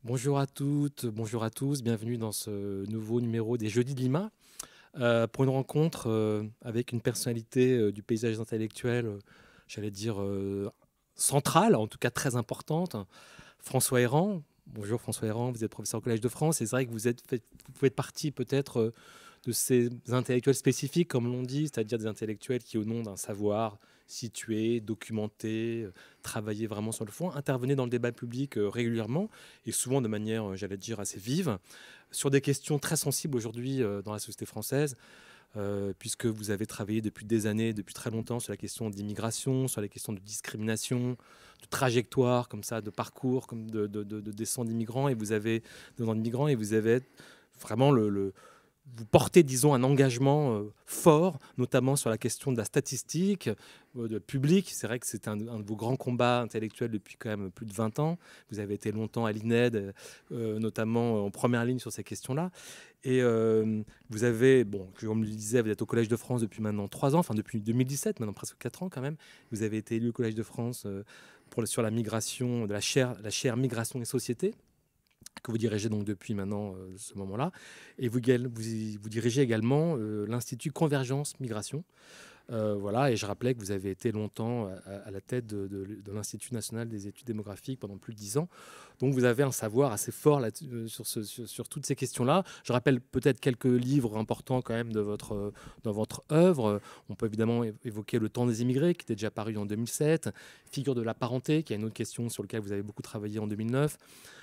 Bonjour à toutes, bonjour à tous, bienvenue dans ce nouveau numéro des Jeudis de Lima pour une rencontre avec une personnalité du paysage intellectuel, j'allais dire centrale, en tout cas très importante, François Héran. Bonjour François Héran, vous êtes professeur au Collège de France et c'est vrai que vous pouvez être partie peut-être de ces intellectuels spécifiques, comme l'on dit, c'est-à-dire des intellectuels qui, au nom d'un savoir situé, documenté, travaillé vraiment sur le fond, intervenaient dans le débat public régulièrement et souvent de manière, j'allais dire, assez vive, sur des questions très sensibles aujourd'hui dans la société française, puisque vous avez travaillé depuis des années, depuis très longtemps, sur la question d'immigration, sur les questions de discrimination, de trajectoire, comme ça, de parcours, comme de descente d'immigrants, et vous avez vraiment vous portez, disons, un engagement fort, notamment sur la question de la statistique de publique. C'est vrai que c'est un de vos grands combats intellectuels depuis quand même plus de 20 ans. Vous avez été longtemps à l'INED, notamment en première ligne sur ces questions-là. Et vous avez, bon, comme je le disais, vous êtes au Collège de France depuis maintenant 3 ans, enfin depuis 2017, maintenant presque 4 ans quand même. Vous avez été élu au Collège de France sur la migration, de la chaire Migration et Société, que vous dirigez donc depuis maintenant ce moment-là. Et vous dirigez également l'Institut Convergence Migration. Voilà, et je rappelais que vous avez été longtemps à la tête de l'Institut national des études démographiques pendant plus de 10 ans. Donc vous avez un savoir assez fort sur toutes ces questions-là. Je rappelle peut-être quelques livres importants quand même dans votre œuvre. On peut évidemment évoquer Le temps des immigrés, qui était déjà paru en 2007, Figure de la parenté, qui est une autre question sur laquelle vous avez beaucoup travaillé en 2009.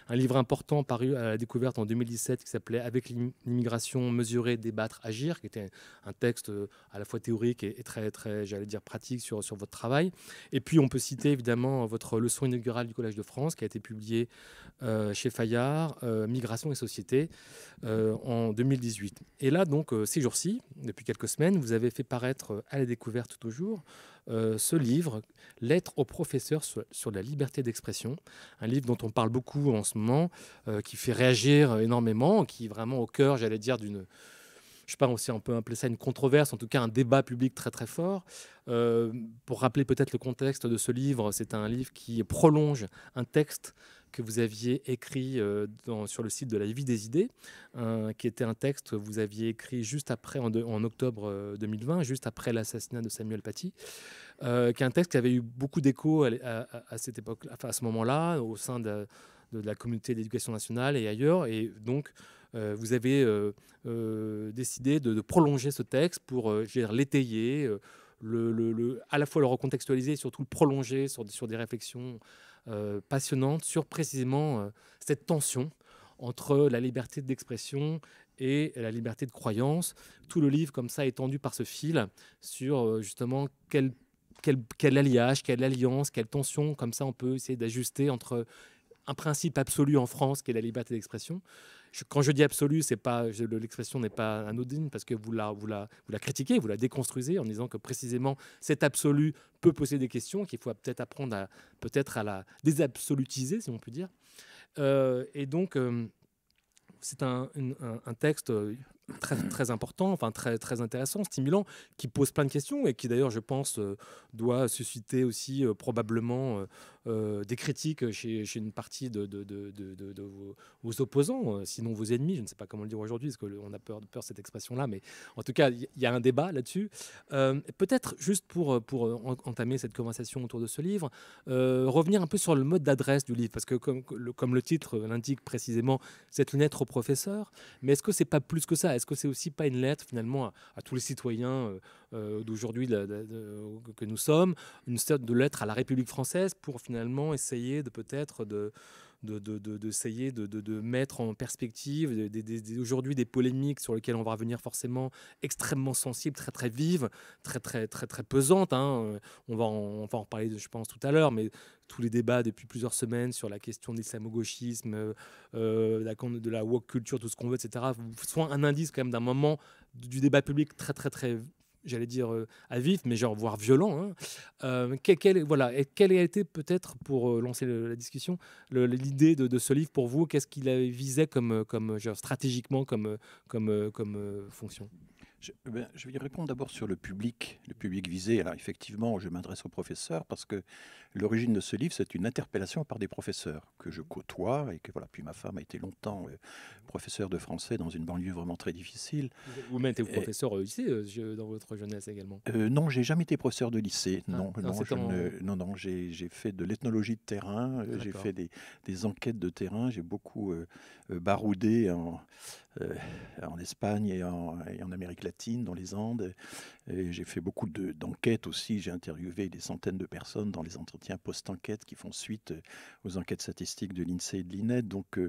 Un livre important paru à la découverte en 2017 qui s'appelait Avec l'immigration, mesurer, débattre, agir, qui était un texte à la fois théorique et très, très, j'allais dire, pratique sur votre travail. Et puis, on peut citer évidemment votre leçon inaugurale du Collège de France, qui a été publiée chez Fayard, Migration et Société, en 2018. Et là, donc, ces jours-ci, depuis quelques semaines, vous avez fait paraître à la découverte toujours ce livre, Lettres aux professeurs sur la liberté d'expression, un livre dont on parle beaucoup en ce moment, qui fait réagir énormément, qui est vraiment au cœur, j'allais dire, je sais pas si on peut appeler ça une controverse, en tout cas un débat public très très fort. Pour rappeler peut-être le contexte de ce livre, c'est un livre qui prolonge un texte que vous aviez écrit sur le site de la Vie des idées, qui était un texte que vous aviez écrit juste après, en octobre 2020, juste après l'assassinat de Samuel Paty, qui est un texte qui avait eu beaucoup d'écho à cette époque, enfin, à ce moment-là, au sein de la communauté d'éducation nationale et ailleurs. Et donc, vous avez décidé de prolonger ce texte pour l'étayer, à la fois le recontextualiser et surtout le prolonger sur des réflexions passionnantes sur précisément cette tension entre la liberté d'expression et la liberté de croyance. Tout le livre, comme ça, est tendu par ce fil sur justement quel alliage, quelle alliance, quelle tension, comme ça, on peut essayer d'ajuster entre un principe absolu en France qui est la liberté d'expression. Quand je dis absolu, l'expression n'est pas anodine parce que vous la critiquez, vous la déconstruisez en disant que précisément cet absolu peut poser des questions qu'il faut peut-être apprendre à la désabsolutiser, si on peut dire. Et donc, c'est un texte très, très important, enfin très, très intéressant, stimulant, qui pose plein de questions et qui d'ailleurs, je pense, doit susciter aussi probablement des critiques chez une partie de vos opposants, sinon vos ennemis. Je ne sais pas comment le dire aujourd'hui, parce qu'on a peur de cette expression-là, mais en tout cas, il y a un débat là-dessus. Peut-être juste pour entamer cette conversation autour de ce livre, revenir un peu sur le mode d'adresse du livre, parce que comme le titre l'indique précisément, c'est une lettre au professeur, mais est-ce que c'est pas plus que ça? Est-ce que c'est aussi pas une lettre finalement à tous les citoyens d'aujourd'hui que nous sommes, une sorte de lettre à la République française pour finalement essayer de peut-être d'essayer de mettre en perspective aujourd'hui des polémiques sur lesquelles on va revenir forcément extrêmement sensibles, très très vives, très très très très pesantes, hein. On va en reparler, je pense, tout à l'heure, mais tous les débats depuis plusieurs semaines sur la question de l'islamo-gauchisme, de la woke culture, tout ce qu'on veut, etc., sont un indice quand même d'un moment du débat public très très très, j'allais dire à vif, mais genre voire violent, hein. Voilà, et quelle a été peut-être, pour lancer la discussion, l'idée de ce livre pour vous? Qu'est-ce qu'il visait comme genre, stratégiquement comme fonction? Je vais y répondre d'abord sur le public visé. Alors effectivement, je m'adresse aux professeurs parce que l'origine de ce livre, c'est une interpellation par des professeurs que je côtoie et que voilà. Puis ma femme a été longtemps professeure de français dans une banlieue vraiment très difficile. Vous-même êtes Et, professeur au lycée dans votre jeunesse également. non, j'ai jamais été professeur de lycée. Ah, Non, non, non, c'était en... non. J'ai fait de l'ethnologie de terrain. Ah, J'ai d'accord. fait des enquêtes de terrain. J'ai beaucoup baroudé euh, en Espagne et en Amérique latine, dans les Andes. Et j'ai fait beaucoup d'enquêtes aussi. J'ai interviewé des centaines de personnes dans les entretiens post-enquête qui font suite aux enquêtes statistiques de l'INSEE et de l'INED. Donc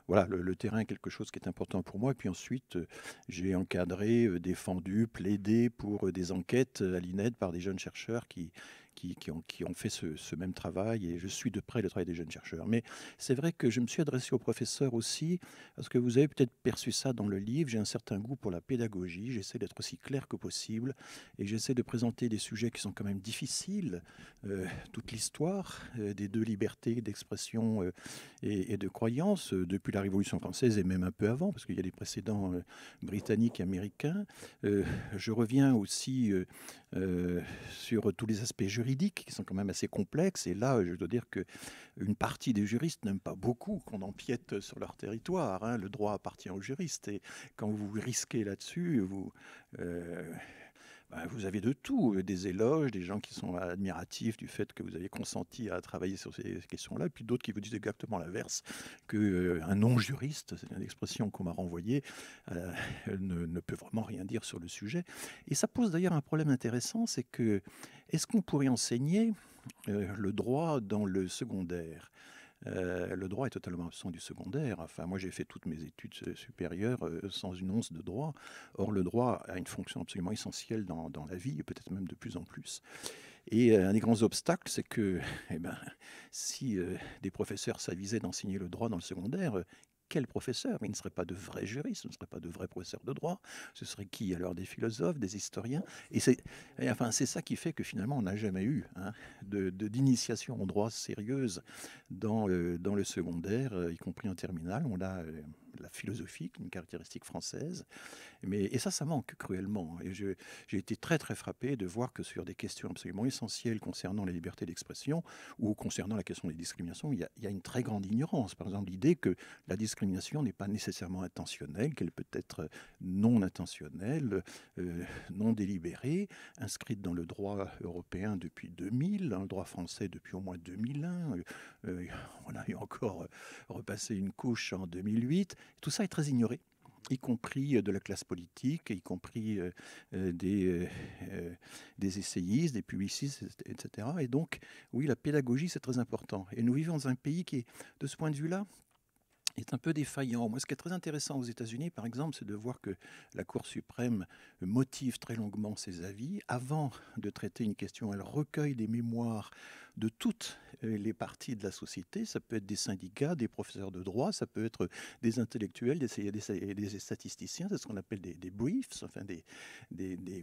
voilà, le terrain est quelque chose qui est important pour moi. Et puis ensuite, j'ai encadré, défendu, plaidé pour des enquêtes à l'INED par des jeunes chercheurs qui ont fait ce même travail. Et je suis de près le travail des jeunes chercheurs. Mais c'est vrai que je me suis adressé aux professeurs aussi, parce que vous avez peut-être perçu ça dans le livre. J'ai un certain goût pour la pédagogie. J'essaie d'être aussi clair que possible. Et j'essaie de présenter des sujets qui sont quand même difficiles. Toute l'histoire des deux libertés d'expression et de croyance, depuis la Révolution française et même un peu avant, parce qu'il y a des précédents britanniques et américains. Je reviens aussi sur tous les aspects juridiques qui sont quand même assez complexes. Et là, je dois dire qu'une partie des juristes n'aiment pas beaucoup qu'on empiète sur leur territoire, hein. Le droit appartient aux juristes. Et quand vous risquez là-dessus, vous avez de tout, des éloges, des gens qui sont admiratifs du fait que vous avez consenti à travailler sur ces questions-là, et puis d'autres qui vous disent exactement l'inverse, qu'un non-juriste, c'est une expression qu'on m'a renvoyée, ne peut vraiment rien dire sur le sujet. Et ça pose d'ailleurs un problème intéressant, c'est que est-ce qu'on pourrait enseigner le droit dans le secondaire? Le droit est totalement absent du secondaire. Enfin, moi, j'ai fait toutes mes études supérieures sans une once de droit. Or, le droit a une fonction absolument essentielle dans la vie, et peut-être même de plus en plus. Et un des grands obstacles, c'est que eh ben, si des professeurs s'avisaient d'enseigner le droit dans le secondaire, quel professeur? Mais il ne serait pas de vrais juristes, ce ne serait pas de vrais professeurs de droit. Ce serait qui alors? Des philosophes, des historiens? Et c'est ça qui fait que finalement on n'a jamais eu, hein, d'initiation au droit sérieuse dans le secondaire, y compris en terminale. On a la philosophie, une caractéristique française, et ça manque cruellement. Et j'ai été très très frappé de voir que sur des questions absolument essentielles concernant les libertés d'expression ou concernant la question des discriminations, il y a une très grande ignorance. Par exemple, l'idée que la discrimination n'est pas nécessairement intentionnelle, qu'elle peut être non intentionnelle, non délibérée, inscrite dans le droit européen depuis 2000, dans le droit français depuis au moins 2001. On a eu encore repassé une couche en 2008. Tout ça est très ignoré, y compris de la classe politique, y compris des essayistes, des publicistes, etc. Et donc, oui, la pédagogie, c'est très important. Et nous vivons dans un pays qui est, de ce point de vue-là, est un peu défaillant. Moi, ce qui est très intéressant aux États-Unis, par exemple, c'est de voir que la Cour suprême motive très longuement ses avis. Avant de traiter une question, elle recueille des mémoires de toutes les parties de la société. Ça peut être des syndicats, des professeurs de droit, ça peut être des intellectuels, des statisticiens, c'est ce qu'on appelle des briefs, enfin des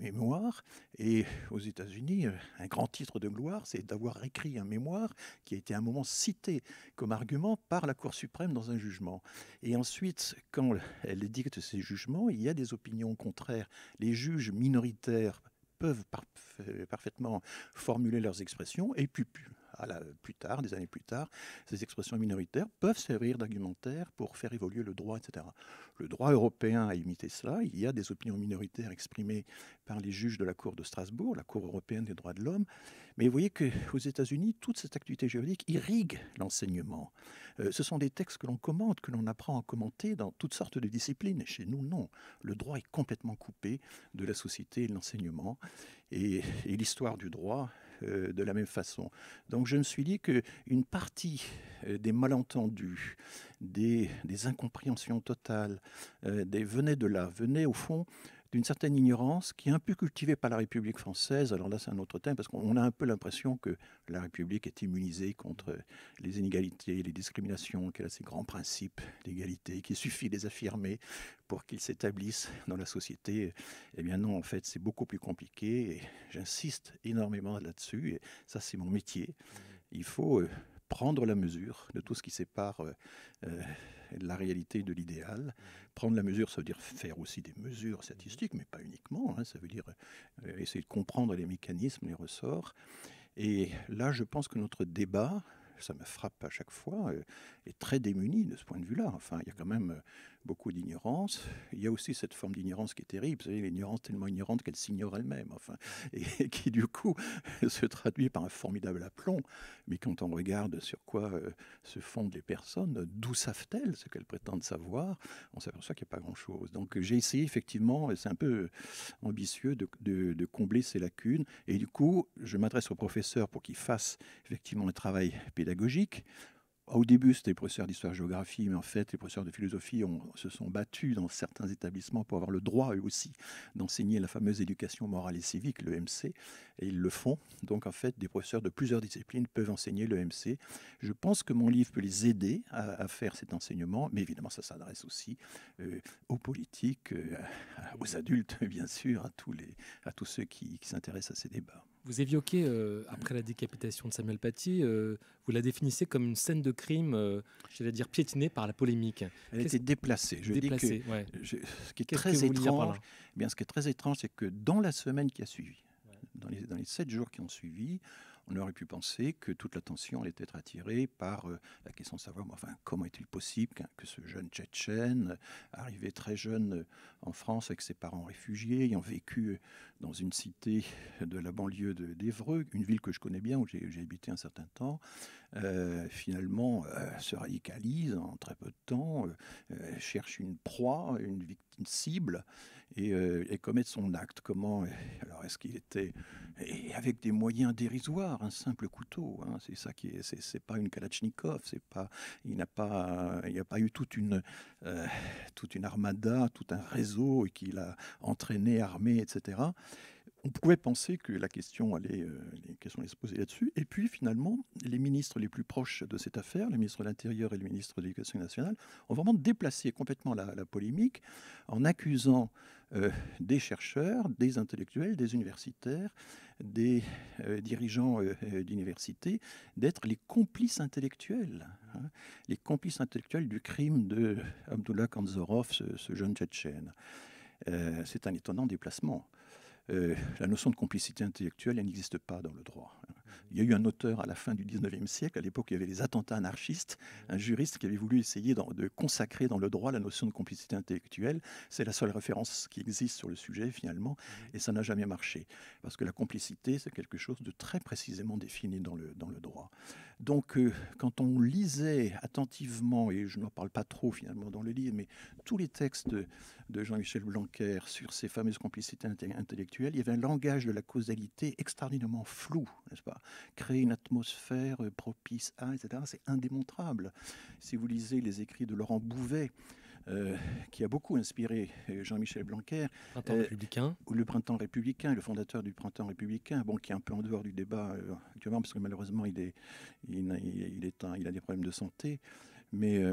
mémoires. Et aux États-Unis, un grand titre de gloire, c'est d'avoir écrit un mémoire qui a été à un moment cité comme argument par la Cour suprême dans un jugement. Et ensuite, quand elle dicte ces jugements, il y a des opinions contraires. Les juges minoritaires peuvent parfaitement formuler leurs expressions, et puis plus tard, des années plus tard, ces expressions minoritaires peuvent servir d'argumentaire pour faire évoluer le droit, etc. Le droit européen a imité cela. Il y a des opinions minoritaires exprimées par les juges de la Cour de Strasbourg, la Cour européenne des droits de l'homme. Mais vous voyez qu'aux États-Unis, toute cette activité juridique irrigue l'enseignement. Ce sont des textes que l'on commente, que l'on apprend à commenter dans toutes sortes de disciplines. Et chez nous, non. Le droit est complètement coupé de la société et de l'enseignement. Et l'histoire du droit, de la même façon. Donc je me suis dit qu'une partie des malentendus, des incompréhensions totales, venaient de là, venaient au fond d'une certaine ignorance qui est un peu cultivée par la République française. Alors là, c'est un autre thème, parce qu'on a un peu l'impression que la République est immunisée contre les inégalités, les discriminations, qu'elle a ces grands principes d'égalité, qu'il suffit de les affirmer pour qu'ils s'établissent dans la société. Eh bien non, en fait, c'est beaucoup plus compliqué, et j'insiste énormément là-dessus, et ça, c'est mon métier. Il faut prendre la mesure de tout ce qui sépare la réalité de l'idéal. Prendre la mesure, ça veut dire faire aussi des mesures statistiques, mais pas uniquement. Hein, ça veut dire essayer de comprendre les mécanismes, les ressorts. Et là, je pense que notre débat, ça me frappe à chaque fois, est très démuni de ce point de vue-là. Enfin, il y a quand même beaucoup d'ignorance. Il y a aussi cette forme d'ignorance qui est terrible, vous savez, l'ignorance tellement ignorante qu'elle s'ignore elle-même, enfin, et qui du coup se traduit par un formidable aplomb. Mais quand on regarde sur quoi se fondent les personnes, d'où savent-elles ce qu'elles prétendent savoir, on s'aperçoit qu'il n'y a pas grand-chose. Donc j'ai essayé effectivement, c'est un peu ambitieux, de combler ces lacunes. Et du coup, je m'adresse aux professeurs pour qu'ils fassent effectivement un travail pédagogique. Au début, c'était les professeurs d'histoire-géographie, mais en fait, les professeurs de philosophie se sont battus dans certains établissements pour avoir le droit, eux aussi, d'enseigner la fameuse éducation morale et civique, le MC, et ils le font. Donc, en fait, des professeurs de plusieurs disciplines peuvent enseigner le MC. Je pense que mon livre peut les aider à faire cet enseignement, mais évidemment, ça s'adresse aussi aux politiques, aux adultes, bien sûr, à tous ceux qui s'intéressent à ces débats. Vous évoquez, après la décapitation de Samuel Paty, vous la définissez comme une scène de crime, j'allais dire piétinée par la polémique. Elle a été déplacée. Je déplacée, dis que ouais. ce qui est très étrange, ce qui est très étrange, c'est que dans la semaine qui a suivi, dans les 7 jours qui ont suivi, on aurait pu penser que toute l'attention allait être attirée par la question de savoir comment est-il possible que ce jeune Tchétchène, arrivé très jeune en France avec ses parents réfugiés, ayant vécu dans une cité de la banlieue d'Évreux, une ville que je connais bien, où j'ai habité un certain temps, finalement se radicalise en très peu de temps, cherche une proie, une cible, et commet son acte. Comment alors est-ce qu'il était avec des moyens dérisoires, un simple couteau, hein, c'est ça qui est, c'est pas une Kalachnikov, c'est pas, il n'y a pas eu toute une armada, tout un réseau qui l'a entraîné, armé, etc. On pouvait penser que les questions allaient se poser là-dessus. Et puis, finalement, les ministres les plus proches de cette affaire, le ministre de l'Intérieur et le ministre de l'Éducation nationale, ont vraiment déplacé complètement la polémique en accusant des chercheurs, des intellectuels, des universitaires, des dirigeants d'universités d'être les complices intellectuels. Hein, les complices intellectuels du crime de Abdullah Kanzorov, ce jeune Tchétchène. C'est un étonnant déplacement. La notion de complicité intellectuelle, elle n'existe pas dans le droit. Il y a eu un auteur à la fin du 19e siècle, à l'époque il y avait les attentats anarchistes, un juriste qui avait voulu essayer de consacrer dans le droit la notion de complicité intellectuelle. C'est la seule référence qui existe sur le sujet finalement, et ça n'a jamais marché. Parce que la complicité, c'est quelque chose de très précisément défini dans le droit. Donc quand on lisait attentivement, et je n'en parle pas trop finalement dans le livre, mais tous les textes de Jean-Michel Blanquer sur ces fameuses complicités intellectuelles, il y avait un langage de la causalité extraordinairement flou, n'est-ce pas? Créer une atmosphère propice à, etc., c'est indémontrable. Si vous lisez les écrits de Laurent Bouvet, qui a beaucoup inspiré Jean-Michel Blanquer, Printemps républicain. Ou le Printemps républicain, le fondateur du Printemps républicain, qui est un peu en dehors du débat actuellement, parce que malheureusement il a des problèmes de santé, mais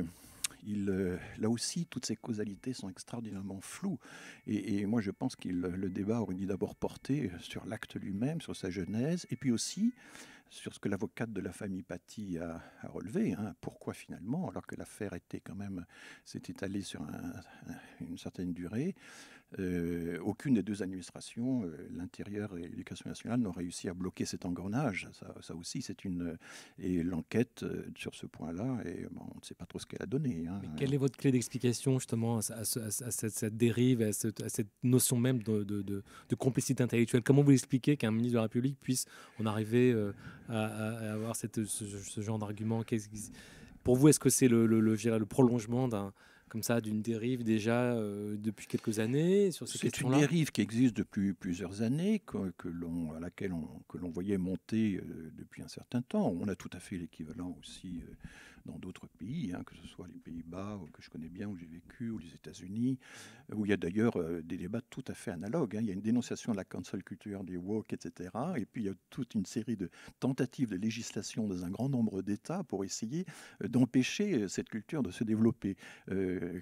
là aussi, toutes ces causalités sont extraordinairement floues. Et moi, je pense que le débat aurait dû d'abord porter sur l'acte lui-même, sur sa genèse, et puis aussi sur ce que l'avocate de la famille Paty a relevé. Hein. Pourquoi finalement, alors que l'affaire s'est étalée sur une certaine durée, aucune des deux administrations, l'Intérieur et l'Éducation nationale, n'ont réussi à bloquer cet engrenage. Ça aussi, et l'enquête sur ce point-là, on ne sait pas trop ce qu'elle a donné. Hein. Mais quelle est votre clé d'explication justement à cette dérive, à cette notion même de complicité intellectuelle? Comment vous expliquez qu'un ministre de la République puisse en arriver à avoir ce genre d'argument? Pour vous, est-ce que c'est le prolongement d'une dérive déjà depuis quelques années sur ces questions-là? C'est une dérive qui existe depuis plusieurs années, que l'on voyait monter depuis un certain temps. On a tout à fait l'équivalent aussi dans d'autres pays, hein, que ce soit les Pays-Bas, que je connais bien, où j'ai vécu, ou les États-Unis, où il y a d'ailleurs des débats tout à fait analogues. Hein. Il y a une dénonciation de la cancel culture, des woke, etc. Et puis il y a toute une série de tentatives de législation dans un grand nombre d'États pour essayer d'empêcher cette culture de se développer.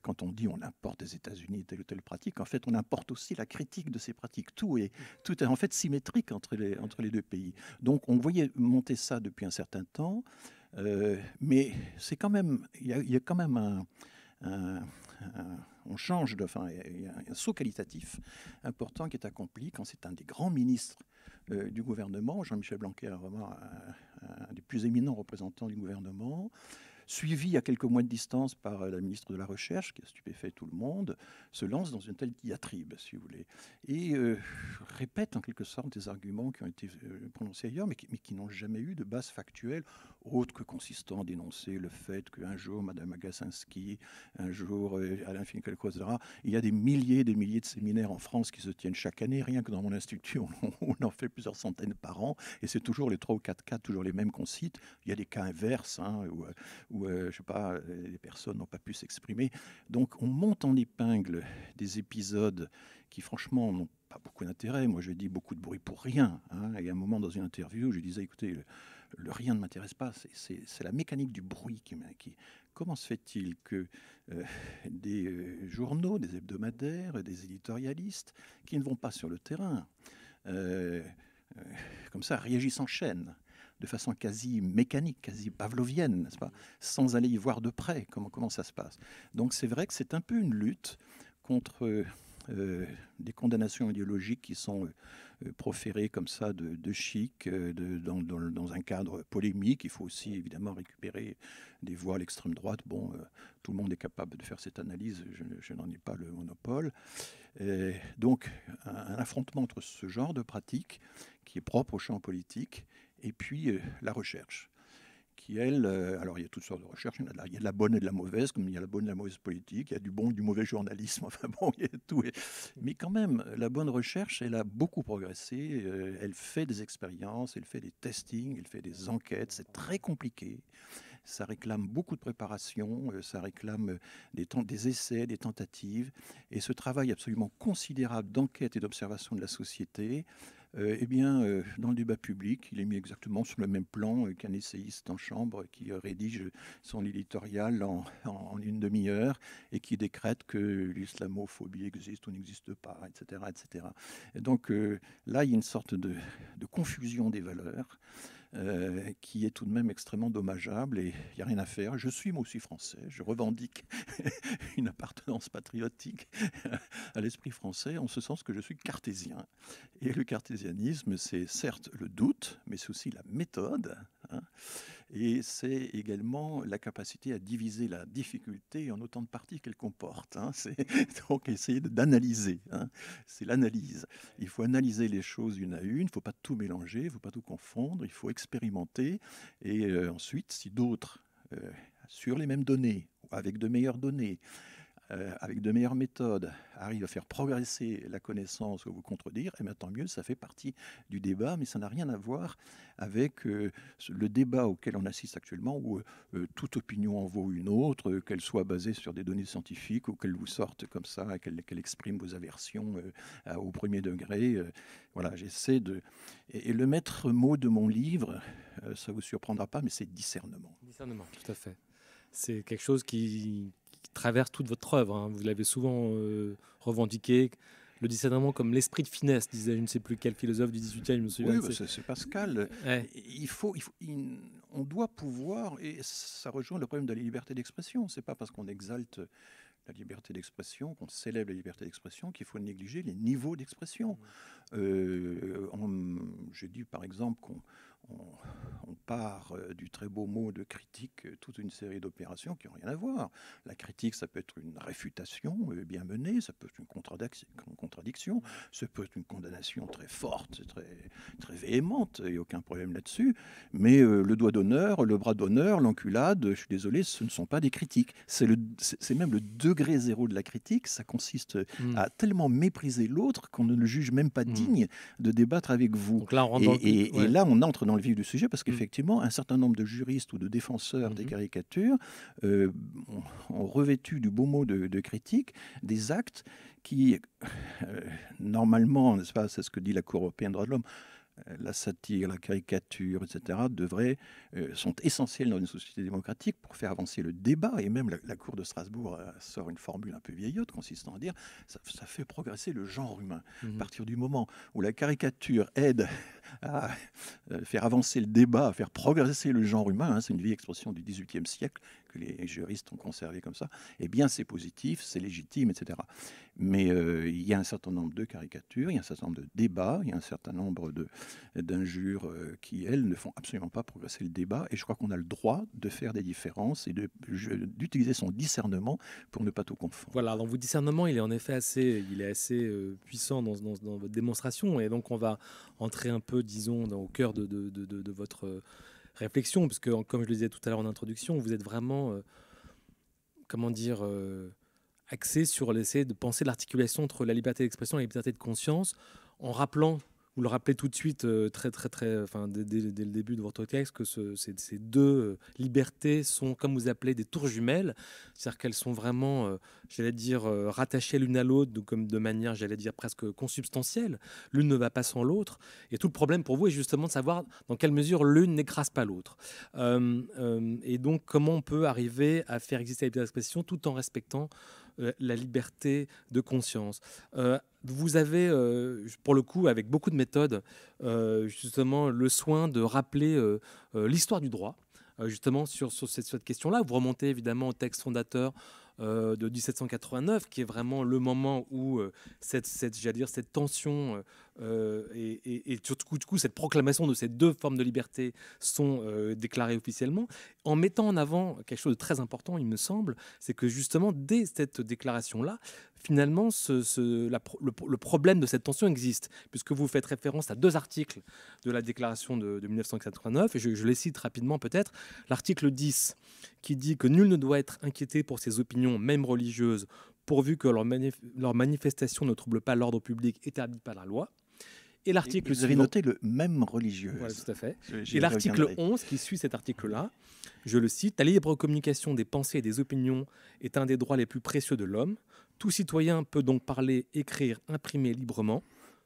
Quand on dit on importe des États-Unis telle ou telle pratique, en fait on importe aussi la critique de ces pratiques. Tout est en fait symétrique entre les deux pays. Donc on voyait monter ça depuis un certain temps. Mais c'est quand même, il y a quand même on change il y a un saut qualitatif important qui est accompli quand c'est un des grands ministres du gouvernement, Jean-Michel Blanquer, vraiment un des plus éminents représentants du gouvernement, suivi à quelques mois de distance par la ministre de la Recherche, qui a stupéfait tout le monde, se lance dans une telle diatribe, si vous voulez, et répète en quelque sorte des arguments qui ont été prononcés ailleurs, mais qui n'ont jamais eu de base factuelle, autre que consistant à dénoncer le fait qu'un jour, Mme Agacinski, un jour, Alain Finkielkraut, etc., il y a des milliers et des milliers de séminaires en France qui se tiennent chaque année, rien que dans mon institut, on en fait plusieurs centaines par an, et c'est toujours les 3 ou 4 cas, toujours les mêmes qu'on cite. Il y a des cas inverses, où je sais pas, les personnes n'ont pas pu s'exprimer. Donc on monte en épingle des épisodes qui franchement n'ont pas beaucoup d'intérêt. Moi je dis beaucoup de bruit pour rien. Et à un moment dans une interview, je disais, écoutez, le rien ne m'intéresse pas, c'est la mécanique du bruit qui. Comment se fait-il que des journaux, des hebdomadaires, des éditorialistes qui ne vont pas sur le terrain, comme ça, réagissent en chaîne, de façon quasi mécanique, quasi pavlovienne, n'est-ce pas, sans aller y voir de près comment ça se passe. Donc c'est vrai que c'est un peu une lutte contre des condamnations idéologiques qui sont proférées comme ça de chic, dans un cadre polémique. Il faut aussi évidemment récupérer des voix à l'extrême droite. Bon, tout le monde est capable de faire cette analyse, je n'en ai pas le monopole. Donc un affrontement entre ce genre de pratique qui est propre au champ politique et puis la recherche, qui elle, alors il y a toutes sortes de recherches, il y a de la bonne et de la mauvaise, comme il y a la bonne et la mauvaise politique, il y a du bon et du mauvais journalisme, enfin bon, il y a tout. Mais quand même, la bonne recherche, elle a beaucoup progressé, elle fait des expériences, elle fait des testings, elle fait des enquêtes, c'est très compliqué. Ça réclame beaucoup de préparation, ça réclame des essais, des tentatives, et ce travail absolument considérable d'enquête et d'observation de la société, dans le débat public, il est mis exactement sur le même plan qu'un essayiste en chambre qui rédige son éditorial en une demi-heure et qui décrète que l'islamophobie existe ou n'existe pas, etc., etc. Et donc là, il y a une sorte de confusion des valeurs qui est tout de même extrêmement dommageable, et il n'y a rien à faire. Je suis moi aussi français, je revendique une appartenance patriotique à l'esprit français, en ce sens que je suis cartésien. Et le cartésianisme, c'est certes le doute, mais c'est aussi la méthode, et c'est également la capacité à diviser la difficulté en autant de parties qu'elle comporte. C'est donc essayer d'analyser. C'est l'analyse. Il faut analyser les choses une à une, il ne faut pas tout mélanger, il ne faut pas tout confondre, il faut expérimenter. Et ensuite, si d'autres, sur les mêmes données, avec de meilleures données, avec de meilleures méthodes, arrive à faire progresser la connaissance ou vous contredire, et bien tant mieux, ça fait partie du débat, mais ça n'a rien à voir avec le débat auquel on assiste actuellement, où toute opinion en vaut une autre, qu'elle soit basée sur des données scientifiques ou qu'elle vous sorte comme ça, qu'elle exprime vos aversions au premier degré. Voilà, j'essaie de... Et le maître mot de mon livre, ça ne vous surprendra pas, mais c'est discernement. Discernement, tout à fait. C'est quelque chose qui traverse toute votre œuvre. Vous l'avez souvent revendiqué. Le discernement comme l'esprit de finesse, disait je ne sais plus quel philosophe du 18e, je me souviens. Oui, c'est Pascal. Ouais. On doit pouvoir, et ça rejoint le problème de la liberté d'expression. C'est pas parce qu'on exalte la liberté d'expression, qu'on célèbre la liberté d'expression, qu'il faut négliger les niveaux d'expression. J'ai dit par exemple qu'on part du très beau mot de critique, toute une série d'opérations qui n'ont rien à voir. La critique, ça peut être une réfutation bien menée, ça peut être une contradiction, ça peut être une condamnation très forte, très véhémente, il n'y a aucun problème là-dessus. Mais le doigt d'honneur, le bras d'honneur, l'enculade, je suis désolé, ce ne sont pas des critiques. C'est même le degré zéro de la critique, ça consiste à tellement mépriser l'autre qu'on ne le juge même pas digne de débattre avec vous. Donc là, et là, on entre dans le vif du sujet parce qu'effectivement, un certain nombre de juristes ou de défenseurs des caricatures ont revêtu du beau mot de critique des actes qui, normalement, n'est-ce pas, c'est ce que dit la Cour européenne des droits de l'homme, la satire, la caricature, etc., sont essentiels dans une société démocratique pour faire avancer le débat. Et même la Cour de Strasbourg sort une formule un peu vieillotte consistant à dire ça fait progresser le genre humain. À partir du moment où la caricature aide à faire avancer le débat, à faire progresser le genre humain, hein, c'est une vieille expression du XVIIIe siècle que les juristes ont conservé comme ça, eh bien c'est positif, c'est légitime, etc. Mais il y a un certain nombre de caricatures, il y a un certain nombre de débats, il y a un certain nombre d'injures qui, elles, ne font absolument pas progresser le débat. Et je crois qu'on a le droit de faire des différences et d'utiliser son discernement pour ne pas tout confondre. Voilà, donc votre discernement, il est en effet assez, puissant dans votre démonstration. Et donc, on va entrer un peu, disons, au cœur de votre réflexion, puisque, comme je le disais tout à l'heure en introduction, vous êtes vraiment, comment dire, axé sur l'essai de penser l'articulation entre la liberté d'expression et la liberté de conscience, en rappelant, vous le rappelez tout de suite, dès le début de votre texte, que ces deux libertés sont, comme vous appelez, des tours jumelles, c'est-à-dire qu'elles sont vraiment, rattachées l'une à l'autre, comme de manière, presque consubstantielle. L'une ne va pas sans l'autre, et tout le problème pour vous est justement de savoir dans quelle mesure l'une n'écrase pas l'autre. Et donc, comment on peut arriver à faire exister la liberté d'expression tout en respectant la liberté de conscience. Vous avez, pour le coup, avec beaucoup de méthodes, justement le soin de rappeler l'histoire du droit, justement sur cette question-là. Vous remontez évidemment au texte fondateur de 1789, qui est vraiment le moment où cette tension et surtout du coup, cette proclamation de ces deux formes de liberté sont déclarées officiellement, en mettant en avant quelque chose de très important, il me semble, c'est que justement, dès cette déclaration-là, finalement, le problème de cette tension existe, puisque vous faites référence à deux articles de la déclaration de 1989, et je les cite rapidement peut-être. L'article 10, qui dit que nul ne doit être inquiété pour ses opinions, même religieuses, pourvu que leur manifestation ne trouble pas l'ordre public établi par la loi. Et l'article vous avez noté le même religieuse. Voilà, tout à fait. Et l'article 11, qui suit cet article-là, je le cite, « La libre communication des pensées et des opinions est un des droits les plus précieux de l'homme. Tout citoyen peut donc parler, écrire, imprimer librement,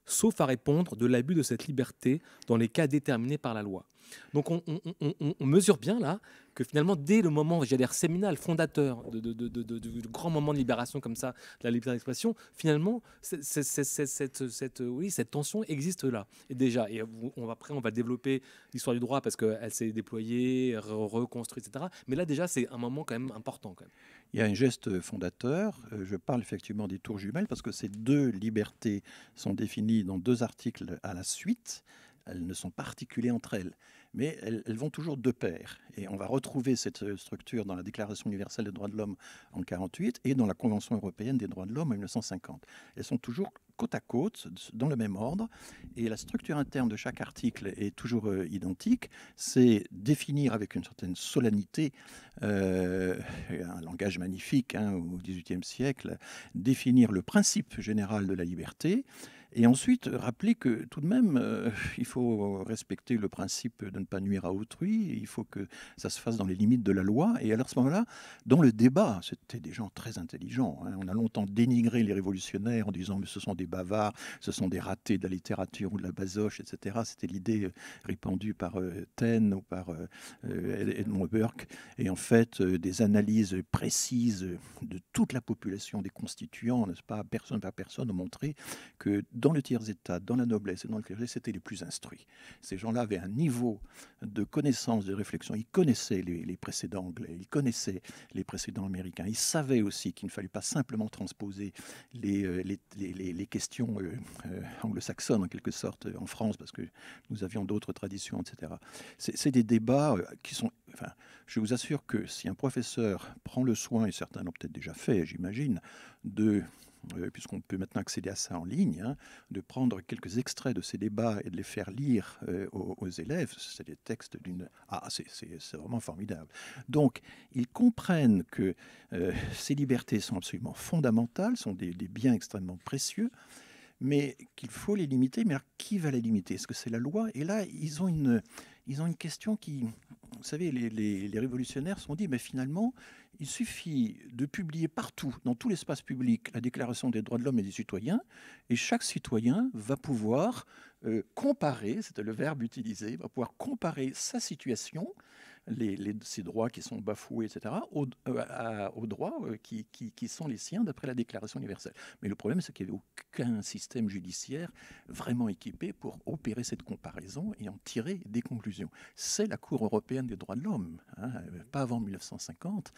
sauf à répondre de l'abus de cette liberté dans les cas déterminés par la loi. » Donc on mesure bien là que finalement, dès le moment, séminal, fondateur de grand moment de libération comme ça, de la liberté d'expression, finalement, cette tension existe là. Et déjà, et après, on va développer l'histoire du droit parce qu'elle s'est déployée, reconstruite, etc. Mais là, déjà, c'est un moment quand même important. Quand même. Il y a un geste fondateur. Je parle effectivement des tours jumelles parce que ces deux libertés sont définies dans deux articles à la suite. Elles ne sont pas articulées entre elles, mais elles vont toujours de pair. Et on va retrouver cette structure dans la Déclaration universelle des droits de l'homme en 1948 et dans la Convention européenne des droits de l'homme en 1950. Elles sont toujours côte à côte, dans le même ordre, et la structure interne de chaque article est toujours identique. C'est définir avec une certaine solennité, un langage magnifique au XVIIIe siècle, définir le principe général de la liberté, et ensuite rappeler que tout de même, il faut respecter le principe de ne pas nuire à autrui, il faut que ça se fasse dans les limites de la loi. Et alors à ce moment-là, dans le débat, c'était des gens très intelligents. On a longtemps dénigré les révolutionnaires en disant mais ce sont des bavards, ce sont des ratés de la littérature ou de la basoche, etc. C'était l'idée répandue par Taine ou par Edmund Burke. Et en fait, des analyses précises de toute la population des constituants, n'est-ce pas, personne par personne, ont montré que dans le tiers-état, dans la noblesse et dans le clergé, c'était les plus instruits. Ces gens-là avaient un niveau de connaissance, de réflexion. Ils connaissaient les précédents anglais, ils connaissaient les précédents américains. Ils savaient aussi qu'il ne fallait pas simplement transposer les questions anglo-saxonnes, en quelque sorte, en France, parce que nous avions d'autres traditions, etc. C'est des débats qui sont... Enfin, je vous assure que si un professeur prend le soin, et certains l'ont peut-être déjà fait, j'imagine, puisqu'on peut maintenant accéder à ça en ligne, de prendre quelques extraits de ces débats et de les faire lire aux élèves. C'est des textes d'une... c'est vraiment formidable. Donc, ils comprennent que ces libertés sont absolument fondamentales, sont des biens extrêmement précieux, mais qu'il faut les limiter. Mais alors, qui va les limiter? Est-ce que c'est la loi? Et là, ils ont une question qui... Vous savez, les révolutionnaires se sont dit, mais finalement, il suffit de publier partout, dans tout l'espace public, la Déclaration des droits de l'homme et des citoyens, et chaque citoyen va pouvoir comparer, c'était le verbe utilisé, va pouvoir comparer sa situation ces droits qui sont bafoués, etc., aux droits qui sont les siens d'après la Déclaration universelle. Mais le problème, c'est qu'il n'y avait aucun système judiciaire vraiment équipé pour opérer cette comparaison et en tirer des conclusions. C'est la Cour européenne des droits de l'homme, hein, pas avant 1950,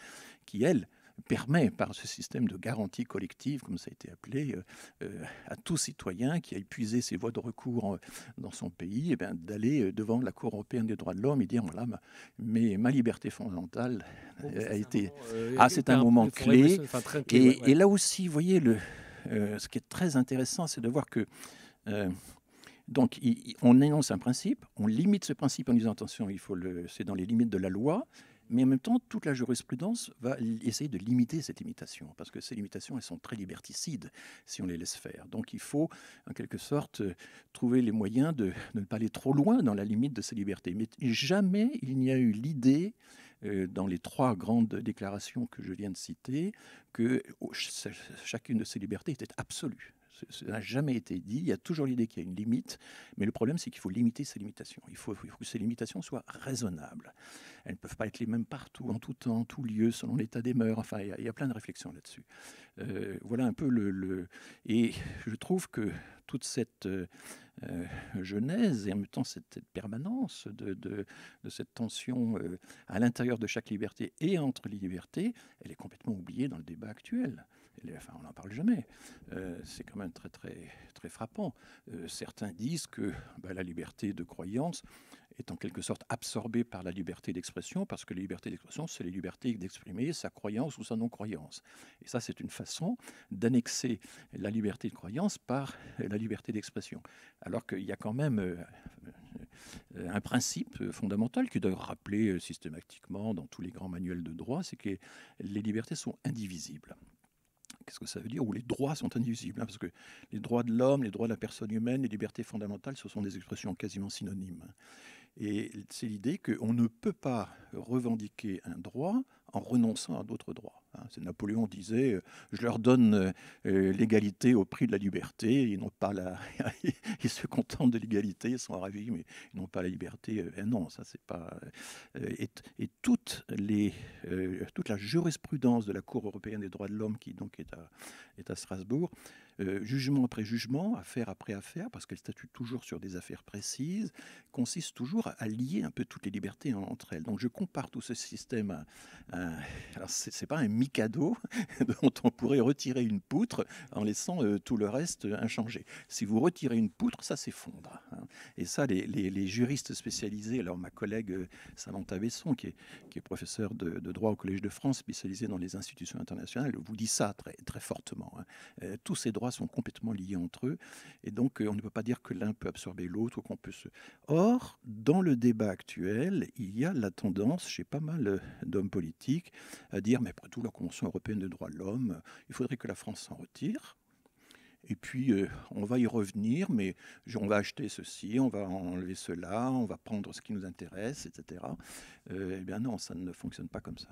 qui, elle, permet, par ce système de garantie collective, comme ça a été appelé, à tout citoyen qui a épuisé ses voies de recours dans son pays, d'aller devant la Cour européenne des droits de l'homme et dire, voilà, ma liberté fondamentale a été... c'est un moment clé. Et là aussi, vous voyez, ce qui est très intéressant, c'est de voir que... donc, on énonce un principe, on limite ce principe en disant, attention, c'est dans les limites de la loi, mais en même temps, toute la jurisprudence va essayer de limiter cette limitation, parce que ces limitations, elles sont très liberticides si on les laisse faire. Donc il faut, en quelque sorte, trouver les moyens de ne pas aller trop loin dans la limite de ces libertés. Mais jamais il n'y a eu l'idée, dans les 3 grandes déclarations que je viens de citer, que chacune de ces libertés était absolue. Ça n'a jamais été dit. Il y a toujours l'idée qu'il y a une limite, mais le problème, c'est qu'il faut limiter ces limitations. Il faut que ces limitations soient raisonnables. Elles ne peuvent pas être les mêmes partout, en tout temps, en tout lieu, selon l'état des mœurs. Enfin, il y a plein de réflexions là-dessus. Voilà un peu Et je trouve que toute cette genèse et en même temps cette permanence de cette tension à l'intérieur de chaque liberté et entre les libertés, elle est complètement oubliée dans le débat actuel. Enfin, on n'en parle jamais. C'est quand même très, très, très frappant. Certains disent que la liberté de croyance est en quelque sorte absorbée par la liberté d'expression, parce que la liberté d'expression, c'est la liberté d'exprimer sa croyance ou sa non-croyance. Et ça, c'est une façon d'annexer la liberté de croyance par la liberté d'expression. Alors qu'il y a quand même un principe fondamental qui doit rappeler systématiquement dans tous les grands manuels de droit, c'est que les libertés sont indivisibles. Qu'est-ce que ça veut dire? Ou les droits sont indivisibles, parce que les droits de l'homme, les droits de la personne humaine, les libertés fondamentales, ce sont des expressions quasiment synonymes. Et c'est l'idée qu'on ne peut pas revendiquer un droit en renonçant à d'autres droits. C'est Napoléon disait je leur donne l'égalité au prix de la liberté. Ils n'ont pas ils se contentent de l'égalité, ils sont ravis, mais ils n'ont pas la liberté. Non, ça c'est pas. Et toute la jurisprudence de la Cour européenne des droits de l'homme, qui donc est à Strasbourg, jugement après jugement, affaire après affaire, parce qu'elle statue toujours sur des affaires précises, consiste toujours à lier un peu toutes les libertés entre elles. Donc je compare tout ce système alors c'est pas un mikado dont on pourrait retirer une poutre en laissant tout le reste inchangé. Si vous retirez une poutre, ça s'effondre. Et ça, les juristes spécialisés, alors ma collègue Samantha Besson, qui est professeure de droit au Collège de France, spécialisée dans les institutions internationales, vous dit ça très, très fortement. Tous ces droits sont complètement liés entre eux, et donc on ne peut pas dire que l'un peut absorber l'autre ou qu'on peut se... Or, dans le débat actuel, il y a la tendance chez pas mal d'hommes politiques à dire, mais après tout, la Convention européenne des droits de l'homme, il faudrait que la France s'en retire. Et puis, on va y revenir, mais on va acheter ceci, on va enlever cela, on va prendre ce qui nous intéresse, etc. Eh bien non, ça ne fonctionne pas comme ça.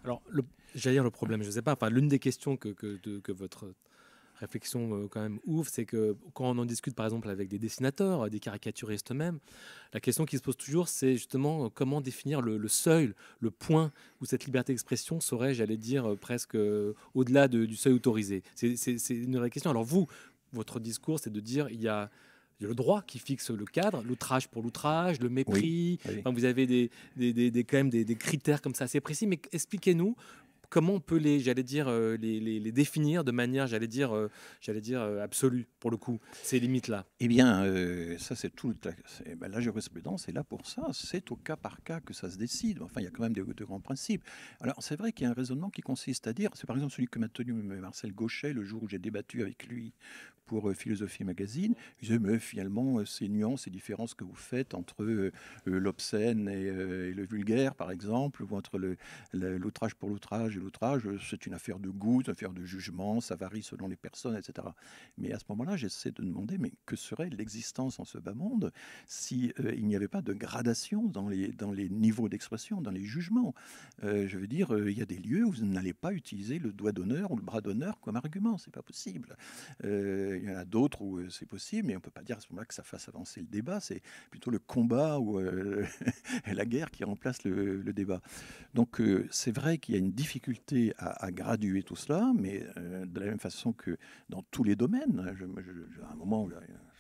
Alors, j'allais dire le problème, je ne sais pas, enfin, l'une des questions que votre réflexion quand même ouvre, c'est que quand on en discute par exemple avec des dessinateurs, des caricaturistes eux-mêmes, la question qui se pose toujours, c'est justement comment définir le seuil, le point où cette liberté d'expression serait, j'allais dire, presque au-delà du seuil autorisé. C'est une vraie question. Alors vous, votre discours, c'est de dire il y a le droit qui fixe le cadre, l'outrage pour l'outrage, le mépris. Oui. Enfin, vous avez quand même des critères comme ça assez précis, mais expliquez-nous comment on peut les définir de manière, absolue, pour le coup, ces limites-là? Eh bien, ça, c'est tout. La jurisprudence est là pour ça. C'est au cas par cas que ça se décide. Enfin, il y a quand même de grands principes. Alors, c'est vrai qu'il y a un raisonnement qui consiste à dire, c'est par exemple celui que m'a tenu Marcel Gauchet le jour où j'ai débattu avec lui pour Philosophie Magazine. Il disait, mais finalement, ces nuances, ces différences que vous faites entre l'obscène et le vulgaire, par exemple, ou entre l'outrage pour l'outrage et l'outrage, c'est une affaire de goût, une affaire de jugement, ça varie selon les personnes, etc. Mais à ce moment-là, j'essaie de demander, mais que serait l'existence en ce bas monde si il n'y avait pas de gradation dans les niveaux d'expression, dans les jugements. Je veux dire, il y a des lieux où vous n'allez pas utiliser le doigt d'honneur ou le bras d'honneur comme argument, c'est pas possible. Il y en a d'autres où c'est possible, mais on peut pas dire à ce moment-là que ça fasse avancer le débat, c'est plutôt le combat ou la guerre qui remplace le débat. Donc c'est vrai qu'il y a une difficulté à graduer tout cela, mais de la même façon que dans tous les domaines, à un moment,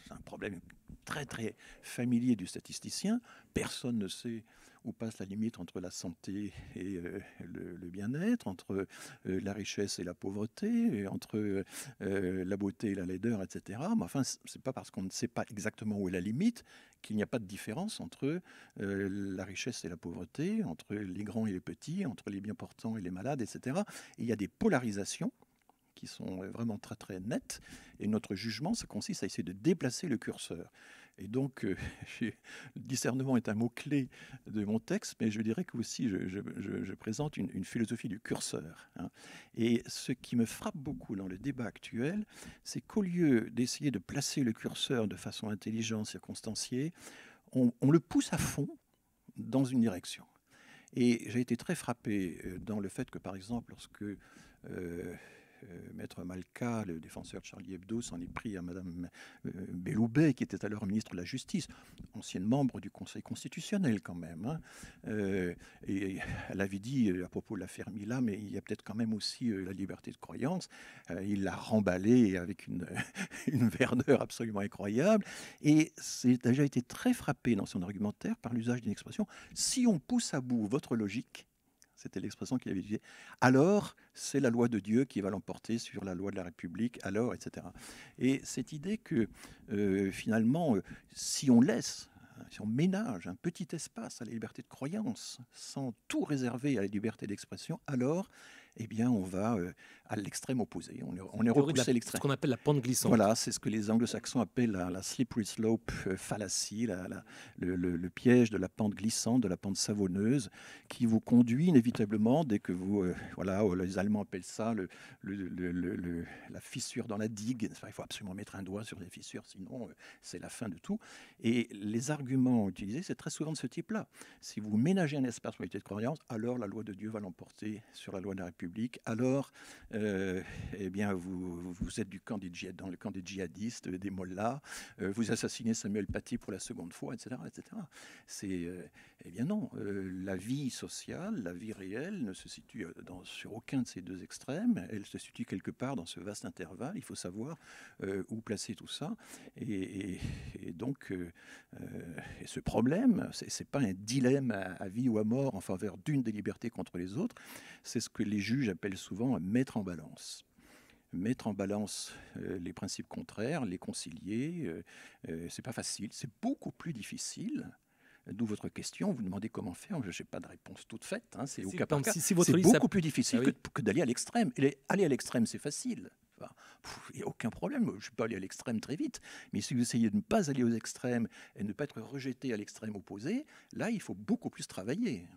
c'est un problème très très familier du statisticien, personne ne sait où passe la limite entre la santé et le bien-être, entre la richesse et la pauvreté, et entre la beauté et la laideur, etc. Mais enfin, c'est pas parce qu'on ne sait pas exactement où est la limite qu'il n'y a pas de différence entre la richesse et la pauvreté, entre les grands et les petits, entre les bien portants et les malades, etc. Et il y a des polarisations qui sont vraiment très très nettes, et notre jugement, ça consiste à essayer de déplacer le curseur. Et donc, le discernement est un mot-clé de mon texte, mais je dirais que aussi je présente une philosophie du curseur. Hein. Et ce qui me frappe beaucoup dans le débat actuel, c'est qu'au lieu d'essayer de placer le curseur de façon intelligente, circonstanciée, on le pousse à fond dans une direction. Et j'ai été très frappé dans le fait que, par exemple, lorsque Maître Malka, le défenseur de Charlie Hebdo, s'en est pris à Madame Belloubet, qui était alors ministre de la Justice, ancienne membre du Conseil constitutionnel quand même. Hein. Et elle avait dit à propos de l'affaire Mila, mais il y a peut-être quand même aussi la liberté de croyance. Il l'a remballée avec une verdeur absolument incroyable. Et c'est déjà été très frappé dans son argumentaire par l'usage d'une expression. Si on pousse à bout votre logique, c'était l'expression qu'il avait utilisée, alors c'est la loi de Dieu qui va l'emporter sur la loi de la République, alors, etc. Et cette idée que finalement, si on laisse, si on ménage un petit espace à la liberté de croyance, sans tout réserver à la liberté d'expression, alors, eh bien, on va à l'extrême opposé. On est repoussé à l'extrême. Ce qu'on appelle la pente glissante. Voilà, c'est ce que les anglo-saxons appellent la slippery slope fallacie, le piège de la pente glissante, de la pente savonneuse, qui vous conduit inévitablement, dès que vous... voilà, les Allemands appellent ça la fissure dans la digue. Il faut absolument mettre un doigt sur les fissures, sinon c'est la fin de tout. Et les arguments utilisés, c'est très souvent de ce type-là. Si vous ménagez un espace pour l'unité de croyance, alors la loi de Dieu va l'emporter sur la loi de la République. Alors, eh bien, vous êtes dans le camp des djihadistes, des mollahs, vous assassinez Samuel Paty pour la seconde fois, etc. etc. Eh bien non, la vie sociale, la vie réelle ne se situe sur aucun de ces deux extrêmes, elle se situe quelque part dans ce vaste intervalle, il faut savoir où placer tout ça, et donc et ce problème, c'est pas un dilemme à vie ou à mort en faveur d'une des libertés contre les autres, c'est ce que les juges appellent souvent mettre en balance. Mettre en balance les principes contraires, les concilier, c'est pas facile, c'est beaucoup plus difficile. D'où votre question, vous demandez comment faire, je n'ai pas de réponse toute faite, hein, c'est au cas par cas. C'est beaucoup plus difficile que d'aller à l'extrême. Aller à l'extrême, c'est facile. Enfin, il n'y a aucun problème, je ne peux aller à l'extrême très vite, mais si vous essayez de ne pas aller aux extrêmes et ne pas être rejeté à l'extrême opposé, là, il faut beaucoup plus travailler.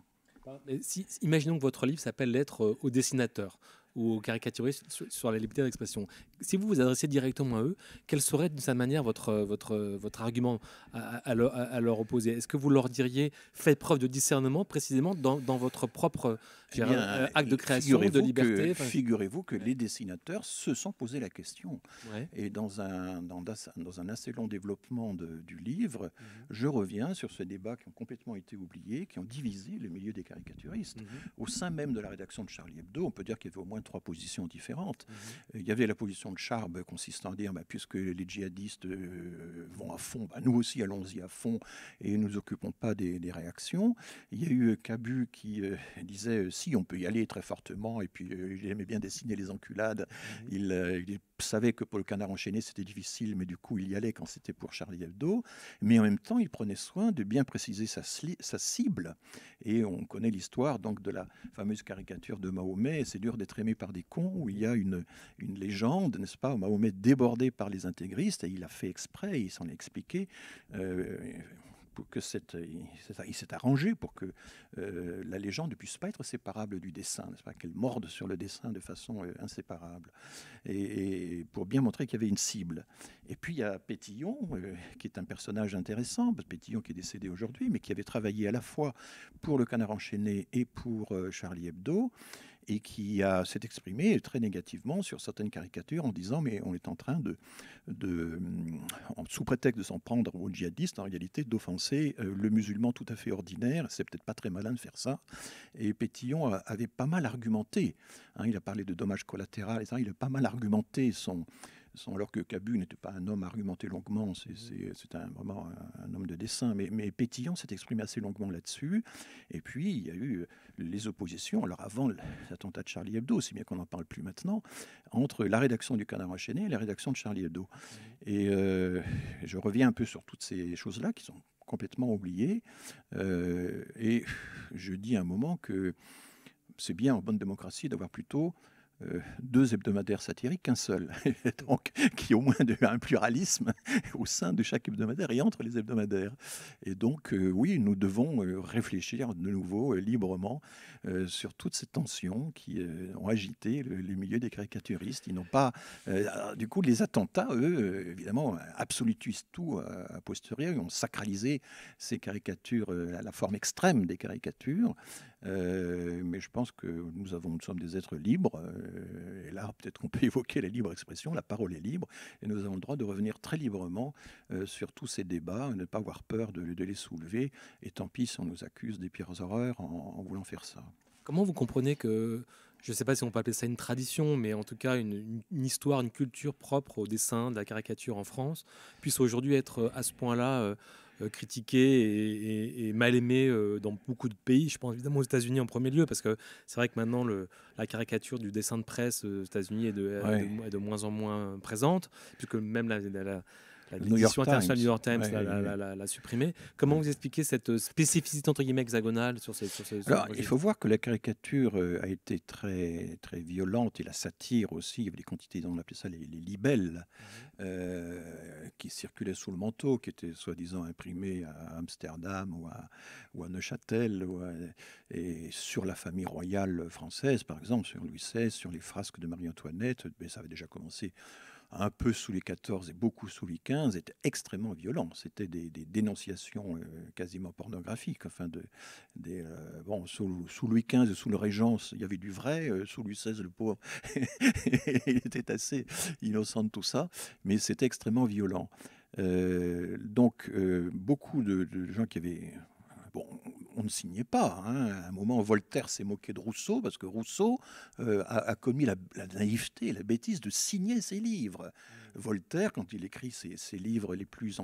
Imaginons que votre livre s'appelle Lettre aux dessinateurs ou aux caricaturistes sur la liberté d'expression. Si vous vous adressez directement à eux, quel serait d'une certaine manière votre argument à leur opposer? Est-ce que vous leur diriez faites preuve de discernement précisément dans votre propre acte de création, de liberté? Figurez-vous que les dessinateurs se sont posé la question. Ouais. Et dans un assez long développement du livre, je reviens sur ces débats qui ont complètement été oubliés, qui ont divisé le milieu des caricaturistes. Au sein même de la rédaction de Charlie Hebdo, on peut dire qu'il y avait au moins 3 positions différentes. Il y avait la position de Charb consistant à dire puisque les djihadistes vont à fond, nous aussi allons-y à fond et ne nous occupons pas des réactions. Il y a eu Cabu qui disait si on peut y aller très fortement, et puis il aimait bien dessiner les enculades. Il savait que pour le Canard enchaîné c'était difficile, mais du coup il y allait quand c'était pour Charlie Hebdo, mais en même temps il prenait soin de bien préciser sa cible, et on connaît l'histoire donc de la fameuse caricature de Mahomet, c'est dur d'être aimé par des cons, où il y a une légende, n'est-ce pas, Mahomet débordé par les intégristes, et il a fait exprès, il s'en est expliqué, il s'est arrangé pour que la légende ne puisse pas être séparable du dessin, n'est-ce pas, qu'elle morde sur le dessin de façon inséparable, et pour bien montrer qu'il y avait une cible. Et puis il y a Pétillon, qui est un personnage intéressant, Pétillon qui est décédé aujourd'hui, mais qui avait travaillé à la fois pour Le Canard enchaîné et pour Charlie Hebdo, et qui s'est exprimé très négativement sur certaines caricatures en disant mais on est en train sous prétexte de s'en prendre aux djihadistes, en réalité d'offenser le musulman tout à fait ordinaire. C'est peut-être pas très malin de faire ça. Et Pétillon avait pas mal argumenté, hein, il a parlé de dommages collatéraux, etc. Il a pas mal argumenté alors que Cabu n'était pas un homme argumenté longuement, c'est vraiment un homme de dessin, mais Pétillon s'est exprimé assez longuement là-dessus. Et puis, il y a eu les oppositions, alors avant l'attentat de Charlie Hebdo, si bien qu'on n'en parle plus maintenant, entre la rédaction du Canard enchaîné et la rédaction de Charlie Hebdo. Et je reviens un peu sur toutes ces choses-là qui sont complètement oubliées. Et je dis à un moment que c'est bien en bonne démocratie d'avoir plutôt 2 hebdomadaires satiriques qu'un seul, donc qui au moins un pluralisme au sein de chaque hebdomadaire et entre les hebdomadaires. Et donc oui, nous devons réfléchir de nouveau librement sur toutes ces tensions qui ont agité le milieu des caricaturistes. Ils n'ont pas, du coup, les attentats, eux, évidemment, absolutisent tout a posteriori, ont sacralisé ces caricatures à la forme extrême des caricatures. Mais je pense que nous sommes des êtres libres, et là peut-être qu'on peut évoquer la libre expression, la parole est libre, et nous avons le droit de revenir très librement sur tous ces débats, ne pas avoir peur de les soulever, et tant pis si on nous accuse des pires horreurs en voulant faire ça. Comment vous comprenez que, je ne sais pas si on peut appeler ça une tradition, mais en tout cas une histoire, une culture propre au dessin, de la caricature en France, puisse aujourd'hui être à ce point-là critiquée et mal aimée dans beaucoup de pays. Je pense évidemment aux États-Unis en premier lieu, parce que c'est vrai que maintenant la caricature du dessin de presse aux États-Unis est de moins en moins présente, puisque même l'édition internationale du New York Times l'a supprimé. Comment vous expliquez cette spécificité entre guillemets hexagonale sur ces Alors, il faut voir que la caricature a été très, très violente, et la satire aussi. Il y avait des quantités, on appelait ça les libelles, qui circulaient sous le manteau, qui étaient soi-disant imprimées à Amsterdam ou à Neuchâtel, et sur la famille royale française, par exemple, sur Louis XVI, sur les frasques de Marie-Antoinette. Mais ça avait déjà commencé un peu sous les XIV et beaucoup sous Louis XV, était extrêmement violent. C'était des dénonciations quasiment pornographiques. Enfin, sous Louis XV et sous le Régence, il y avait du vrai. Sous Louis XVI, le pauvre, il était assez innocent de tout ça, mais c'était extrêmement violent. Donc, beaucoup de gens qui avaient... Bon, on ne signait pas. Hein. À un moment, Voltaire s'est moqué de Rousseau parce que Rousseau a commis la naïveté, la bêtise de signer ses livres. Voltaire, quand il écrit ses livres les plus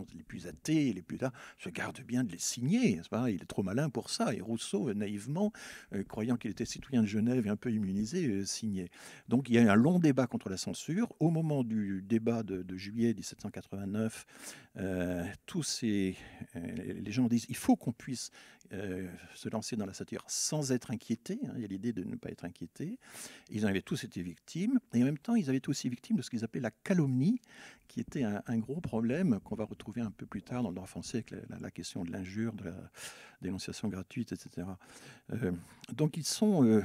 athées, les plus se garde bien de les signer. C'est pas, il est trop malin pour ça. Et Rousseau, naïvement, croyant qu'il était citoyen de Genève et un peu immunisé, signait. Donc il y a eu un long débat contre la censure. Au moment du débat de juillet 1789, les gens disent il faut qu'on puisse se lancer dans la satire sans être inquiété. Hein, il y a l'idée de ne pas être inquiété. Ils en avaient tous été victimes, et en même temps, ils avaient été aussi victimes de ce qu'ils appelaient la calomnie, qui était un gros problème qu'on va retrouver un peu plus tard dans le droit français avec la question de l'injure, de la dénonciation gratuite, etc. Donc ils sont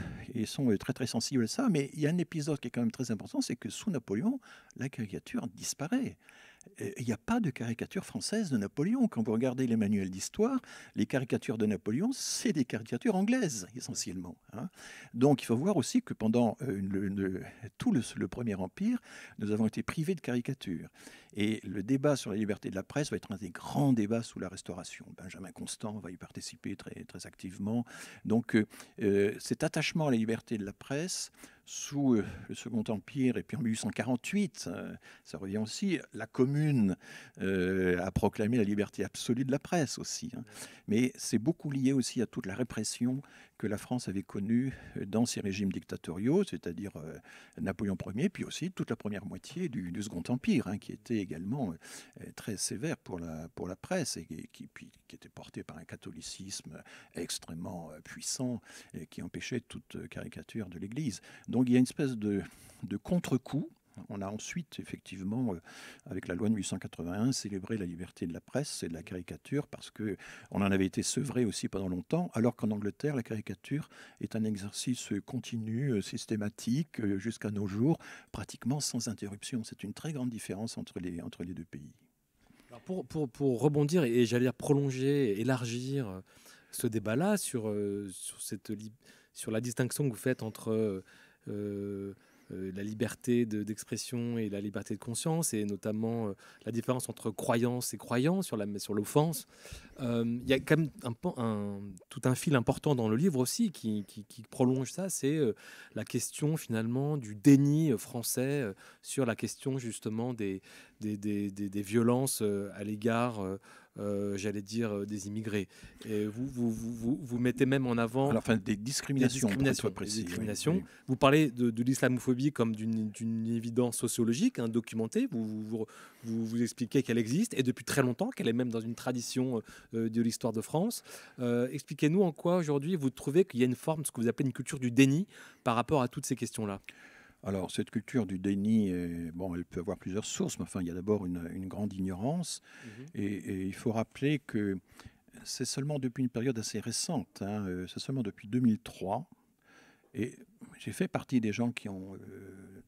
très très sensibles à ça, mais il y a un épisode qui est quand même très important, c'est que sous Napoléon, la caricature disparaît. Il n'y a pas de caricature française de Napoléon. Quand vous regardez les manuels d'histoire, les caricatures de Napoléon, c'est des caricatures anglaises, essentiellement. Hein. Donc il faut voir aussi que pendant tout le Premier Empire, nous avons été privés de caricatures. Et le débat sur la liberté de la presse va être un des grands débats sous la Restauration. Benjamin Constant va y participer très, très activement. Donc cet attachement à la liberté de la presse, sous le Second Empire, et puis en 1848, ça revient aussi, la Commune a proclamé la liberté absolue de la presse aussi. Hein. Mais c'est beaucoup lié aussi à toute la répression que la France avait connue dans ces régimes dictatoriaux, c'est-à-dire Napoléon Ier, puis aussi toute la première moitié du Second Empire, hein, qui était également très sévère pour la presse, et qui était porté par un catholicisme extrêmement puissant, et qui empêchait toute caricature de l'Église. Donc il y a une espèce de contre-coup, On a ensuite, effectivement, avec la loi de 1881, célébré la liberté de la presse et de la caricature parce qu'on en avait été sevré aussi pendant longtemps, alors qu'en Angleterre, la caricature est un exercice continu, systématique, jusqu'à nos jours, pratiquement sans interruption. C'est une très grande différence entre les deux pays. Alors pour rebondir et j'allais dire prolonger, élargir ce débat-là sur la distinction que vous faites entre la liberté d'expression et la liberté de conscience, et notamment la différence entre croyance et croyance sur l'offense. Il y a quand même tout un fil important dans le livre aussi qui prolonge ça, c'est la question finalement du déni français sur la question justement des violences à l'égard, j'allais dire, des immigrés. Et vous mettez même en avant Alors, enfin, des discriminations, pour être précis. des discriminations. Oui. Vous parlez de l'islamophobie comme d'une évidence sociologique, documentée. Vous expliquez qu'elle existe et depuis très longtemps, qu'elle est même dans une tradition de l'histoire de France. Expliquez-nous en quoi aujourd'hui vous trouvez qu'il y a une forme, ce que vous appelez une culture du déni par rapport à toutes ces questions-là. Alors, cette culture du déni, bon, elle peut avoir plusieurs sources, mais enfin, il y a d'abord une grande ignorance. Et il faut rappeler que c'est seulement depuis une période assez récente, c'est seulement depuis 2003. Et j'ai fait partie des gens qui ont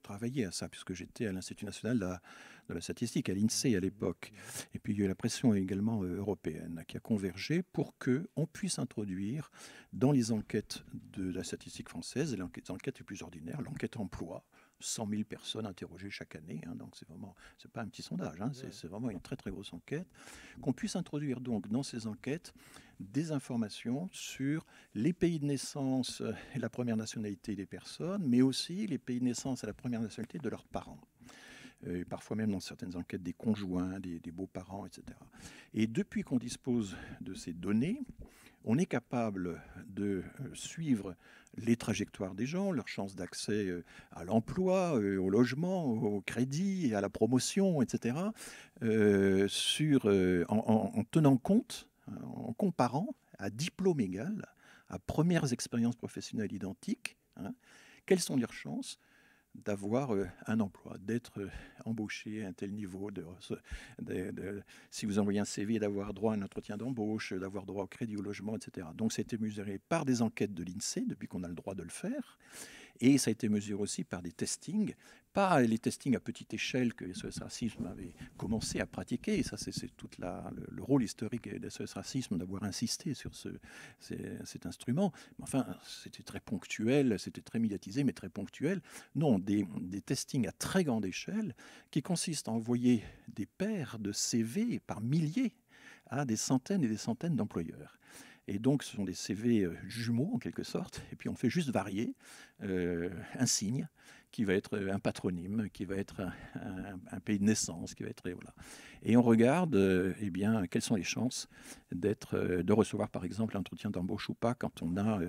travaillé à ça, puisque j'étais à l'Institut national de la statistique, à l'INSEE à l'époque. Et puis il y a eu la pression également européenne qui a convergé pour qu'on puisse introduire dans les enquêtes de la statistique française, les enquêtes les plus ordinaires, l'enquête emploi, 100 000 personnes interrogées chaque année, donc c'est pas un petit sondage, c'est vraiment une très très grosse enquête, qu'on puisse introduire donc dans ces enquêtes des informations sur les pays de naissance et la première nationalité des personnes, mais aussi les pays de naissance et la première nationalité de leurs parents. Et parfois même dans certaines enquêtes des conjoints, des beaux-parents, etc. Et depuis qu'on dispose de ces données, on est capable de suivre les trajectoires des gens, leurs chances d'accès à l'emploi, au logement, au crédit, à la promotion, etc., en tenant compte, en comparant à diplôme égal, à premières expériences professionnelles identiques, quelles sont leurs chances d'avoir un emploi, d'être embauché à un tel niveau, si vous envoyez un CV, d'avoir droit à un entretien d'embauche, d'avoir droit au crédit au logement, etc. Donc ça a été mesuré par des enquêtes de l'INSEE, depuis qu'on a le droit de le faire, et ça a été mesuré aussi par des testings, pas les testings à petite échelle que SOS Racisme avait commencé à pratiquer, et ça c'est tout le rôle historique de SOS Racisme d'avoir insisté sur cet instrument. Mais enfin, c'était très ponctuel, c'était très médiatisé, mais très ponctuel. Non, des testings à très grande échelle qui consistent à envoyer des paires de CV par milliers à des centaines et des centaines d'employeurs. Et donc, ce sont des CV jumeaux, en quelque sorte, et puis on fait juste varier un signe qui va être un patronyme, qui va être un pays de naissance, qui va être... Voilà. Et on regarde, eh bien, quelles sont les chances de recevoir, par exemple, l'entretien d'embauche ou pas, quand on a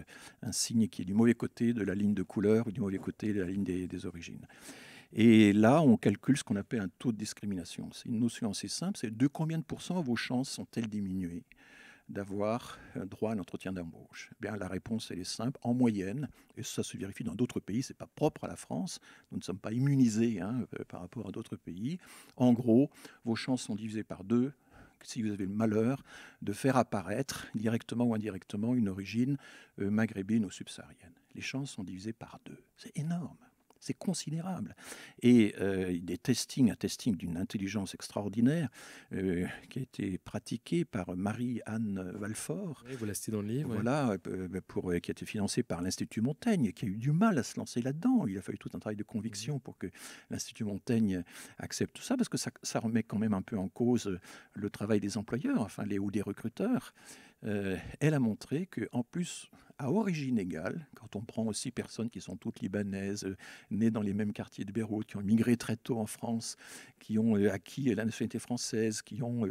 un signe qui est du mauvais côté de la ligne de couleur ou du mauvais côté de la ligne des origines. Et là, on calcule ce qu'on appelle un taux de discrimination. C'est une notion assez simple, c'est de combien de pourcents vos chances sont-elles diminuées d'avoir droit à l'entretien d'embauche. Bien, la réponse, elle est simple. En moyenne, et ça se vérifie dans d'autres pays, ce n'est pas propre à la France, nous ne sommes pas immunisés par rapport à d'autres pays. En gros, vos chances sont divisées par 2 si vous avez le malheur de faire apparaître, directement ou indirectement, une origine maghrébine ou subsaharienne. Les chances sont divisées par 2. C'est énorme. C'est considérable. Et un testing d'une intelligence extraordinaire qui a été pratiqué par Marie-Anne Valfort. Oui, vous la citez dans le livre. Voilà, qui a été financé par l'Institut Montaigne, qui a eu du mal à se lancer là-dedans. Il a fallu tout un travail de conviction pour que l'Institut Montaigne accepte tout ça, parce que ça remet quand même un peu en cause le travail des employeurs, ou des recruteurs. Elle a montré qu'en plus, à origine égale, quand on prend aussi personnes qui sont toutes libanaises, nées dans les mêmes quartiers de Beyrouth, qui ont migré très tôt en France, qui ont acquis la nationalité française, qui ont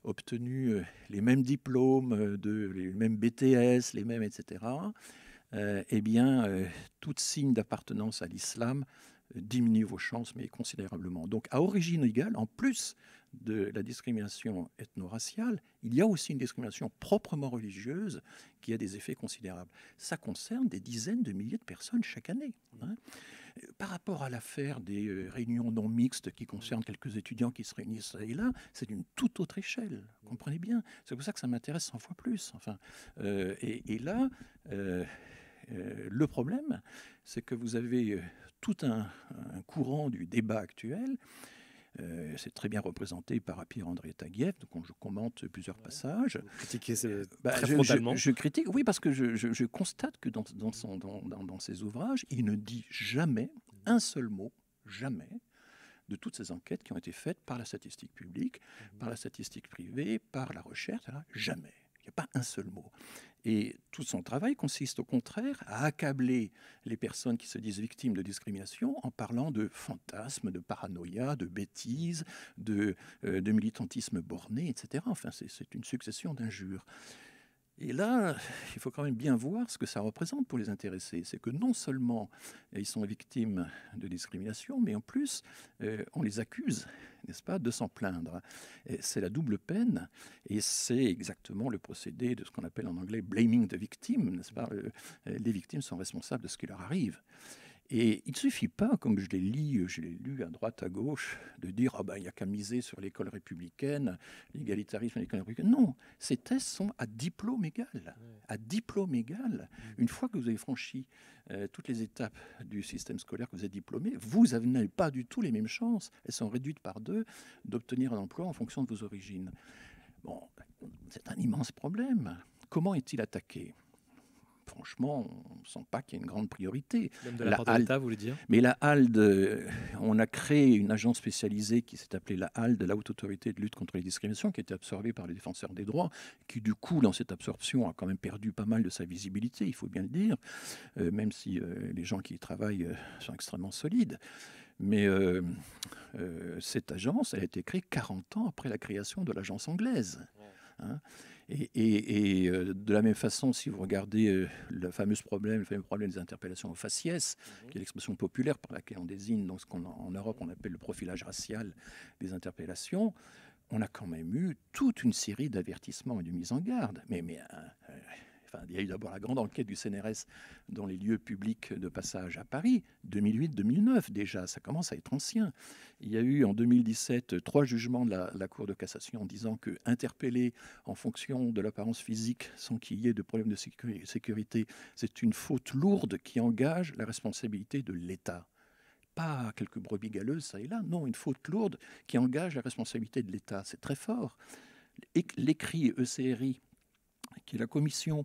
obtenu les mêmes diplômes, les mêmes BTS, les mêmes, etc., eh bien, tout signe d'appartenance à l'islam diminue vos chances, mais considérablement. Donc, à origine égale, en plus de la discrimination ethno-raciale, il y a aussi une discrimination proprement religieuse qui a des effets considérables. Ça concerne des dizaines de milliers de personnes chaque année. Hein. Par rapport à l'affaire des réunions non mixtes qui concernent quelques étudiants qui se réunissent là et là, c'est d'une toute autre échelle. Comprenez bien. C'est pour ça que ça m'intéresse 100 fois plus. Enfin, et là, le problème, c'est que vous avez tout un courant du débat actuel. C'est très bien représenté par Pierre-André Taguieff, donc je commente plusieurs passages. Vous critiquez très frontalement. Je critique, oui, parce que je constate que dans ses ouvrages, il ne dit jamais un seul mot, jamais, de toutes ces enquêtes qui ont été faites par la statistique publique, par la statistique privée, par la recherche, jamais. Il n'y a pas un seul mot. Et tout son travail consiste au contraire à accabler les personnes qui se disent victimes de discrimination en parlant de fantasmes, de paranoïa, de bêtises, de militantisme borné, etc. Enfin, c'est une succession d'injures. Et là, il faut quand même bien voir ce que ça représente pour les intéressés. C'est que non seulement ils sont victimes de discrimination, mais en plus, on les accuse, n'est-ce pas, de s'en plaindre. C'est la double peine, et c'est exactement le procédé de ce qu'on appelle en anglais « blaming the victim », n'est-ce pas. Les victimes sont responsables de ce qui leur arrive. Et il ne suffit pas, comme je l'ai lu à droite, à gauche, de dire « il n'y a qu'à miser sur l'école républicaine, l'égalitarisme de l'école républicaine ». Non, ces tests sont à diplôme égal. À diplôme égal. Une fois que vous avez franchi toutes les étapes du système scolaire, que vous êtes diplômé, vous n'avez pas du tout les mêmes chances. Elles sont réduites par 2 d'obtenir un emploi en fonction de vos origines. Bon, c'est un immense problème. Comment est-il attaqué ? Franchement, on ne sent pas qu'il y ait une grande priorité. Même de la part de l'État, vous voulez dire ? Mais la HALD, on a créé une agence spécialisée qui s'est appelée la HALD, la Haute Autorité de lutte contre les discriminations, qui a été absorbée par les défenseurs des droits, qui du coup, dans cette absorption, a quand même perdu pas mal de sa visibilité, il faut bien le dire, même si les gens qui y travaillent sont extrêmement solides. Mais cette agence, elle a été créée 40 ans après la création de l'agence anglaise. Hein. Et de la même façon, si vous regardez le fameux problème des interpellations au faciès, qui est l'expression populaire par laquelle on désigne donc ce qu'en Europe on appelle le profilage racial des interpellations, on a quand même eu toute une série d'avertissements et de mises en garde. Il y a eu d'abord la grande enquête du CNRS dans les lieux publics de passage à Paris, 2008-2009 déjà, ça commence à être ancien. Il y a eu en 2017 3 jugements de la Cour de cassation en disant que interpeller en fonction de l'apparence physique sans qu'il y ait de problème de sécurité, c'est une faute lourde qui engage la responsabilité de l'État. Pas quelques brebis galeuses, ça et là, non, une faute lourde qui engage la responsabilité de l'État, c'est très fort. L'écrit ECRI, qui est la commission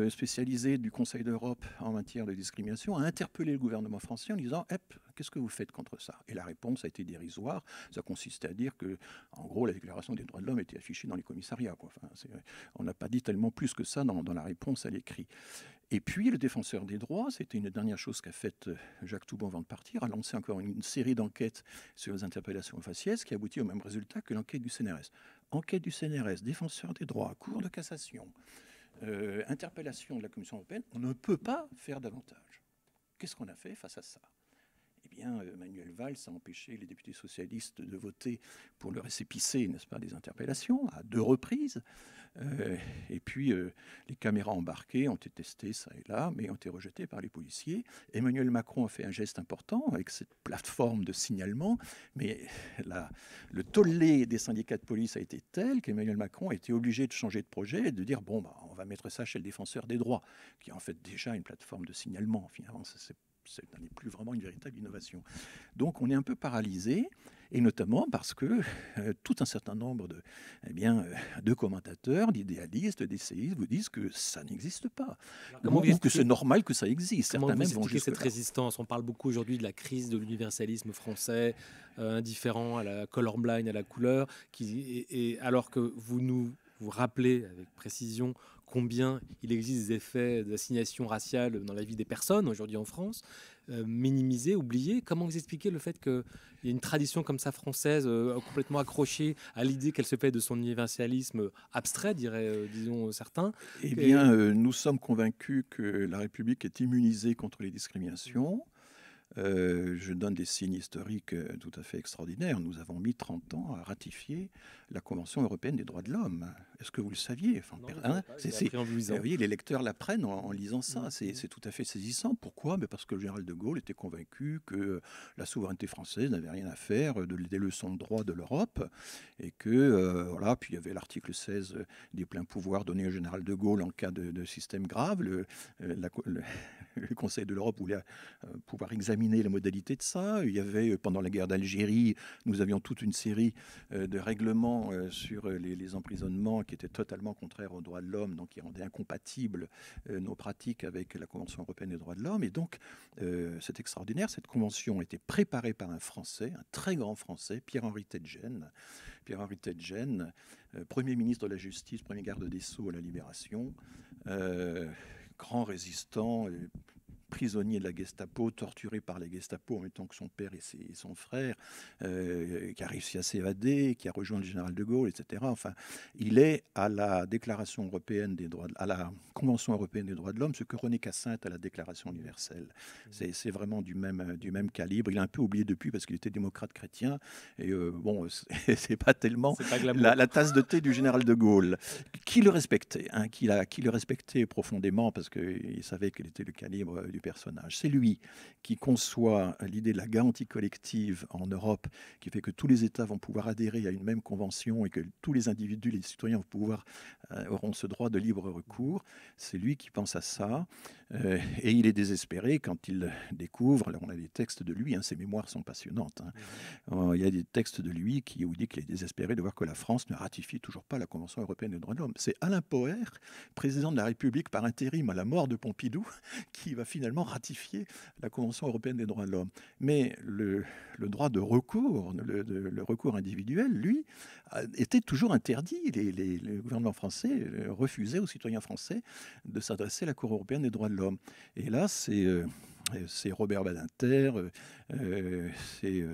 spécialisée du Conseil d'Europe en matière de discrimination, a interpellé le gouvernement français en disant « qu'est-ce que vous faites contre ça ?» Et la réponse a été dérisoire. Ça consistait à dire que, en gros, la Déclaration des droits de l'homme était affichée dans les commissariats. Enfin, on n'a pas dit tellement plus que ça dans la réponse à l'écrit. Et puis, le défenseur des droits, c'était une dernière chose qu'a faite Jacques Toubon avant de partir, a lancé encore une série d'enquêtes sur les interpellations faciès qui aboutit au même résultat que l'enquête du CNRS. Enquête du CNRS, défenseur des droits, Cour de cassation, interpellation de la Commission européenne, on ne peut pas faire davantage. Qu'est-ce qu'on a fait face à ça ? Eh bien, Manuel Valls a empêché les députés socialistes de voter pour le récépissé, n'est-ce pas, des interpellations, à 2 reprises. Et puis, les caméras embarquées ont été testées ça et là, mais ont été rejetées par les policiers. Emmanuel Macron a fait un geste important avec cette plateforme de signalement, mais le tollé des syndicats de police a été tel qu'Emmanuel Macron a été obligé de changer de projet et de dire bon, on va mettre ça chez le défenseur des droits, qui est en fait déjà une plateforme de signalement. Finalement, ça n'est plus vraiment une véritable innovation. Donc on est un peu paralysé, et notamment parce que tout un certain nombre de commentateurs, d'idéalistes, d'essayistes vous disent que ça n'existe pas, ou que c'est normal que ça existe. Comment vous expliquez cette résistance ? On parle beaucoup aujourd'hui de la crise de l'universalisme français, indifférent à la colorblind, à la couleur, alors que vous rappelez avec précision combien il existe des effets d'assignation raciale dans la vie des personnes aujourd'hui en France, minimisés, oubliés. Comment vous expliquez le fait qu'il y ait une tradition comme ça française, complètement accrochée à l'idée qu'elle se fait de son universalisme abstrait, disons certains ? Eh bien, nous sommes convaincus que la République est immunisée contre les discriminations. Je donne des signes historiques tout à fait extraordinaires. Nous avons mis 30 ans à ratifier la Convention européenne des droits de l'homme. Est-ce que vous le saviez? Enfin, Non, je savais pas, j'ai appris en vous lisant. Vous voyez, les lecteurs l'apprennent en lisant ça. C'est tout à fait saisissant. Pourquoi? Parce que le général de Gaulle était convaincu que la souveraineté française n'avait rien à faire des leçons de droit de l'Europe. Et que, voilà, puis il y avait l'article 16 des pleins pouvoirs donnés au général de Gaulle en cas de système grave. Le Conseil de l'Europe voulait pouvoir examiner les modalités de ça. Il y avait, pendant la guerre d'Algérie, nous avions toute une série de règlements sur les emprisonnements qui étaient totalement contraires aux droits de l'homme, donc qui rendaient incompatibles nos pratiques avec la Convention européenne des droits de l'homme. Et donc, c'est extraordinaire. Cette convention a été préparée par un Français, un très grand Français, Pierre-Henri Tedgen. Pierre-Henri Tedgen, Premier ministre de la Justice, premier garde des Sceaux à la Libération, grand résistant, prisonnier de la Gestapo, torturé par la Gestapo en même temps que son père et son frère, qui a réussi à s'évader, qui a rejoint le général de Gaulle, etc. Enfin, il est à la Déclaration européenne des droits, à la Convention européenne des droits de l'homme, ce que René Cassin est à la Déclaration universelle. C'est vraiment du même calibre. Il a un peu oublié depuis parce qu'il était démocrate chrétien. Et bon, c'est pas tellement la tasse de thé du général de Gaulle, qui le respectait, hein, qui le respectait profondément parce qu'il savait quel était le calibre du personnage. C'est lui qui conçoit l'idée de la garantie collective en Europe, qui fait que tous les États vont pouvoir adhérer à une même convention et que tous les individus, les citoyens auront ce droit de libre recours. C'est lui qui pense à ça. Et il est désespéré quand il découvre, alors on a des textes de lui, hein, ses mémoires sont passionnantes, hein. Il y a des textes de lui où il dit qu'il est désespéré de voir que la France ne ratifie toujours pas la Convention européenne des droits de l'homme. C'est Alain Poher, président de la République par intérim à la mort de Pompidou, qui va finalement ratifier la Convention européenne des droits de l'homme. Mais le droit de recours, le recours individuel, lui, était toujours interdit. Le gouvernement français refusait aux citoyens français de s'adresser à la Cour européenne des droits de l'homme. Et là, c'est Robert Badinter, c'est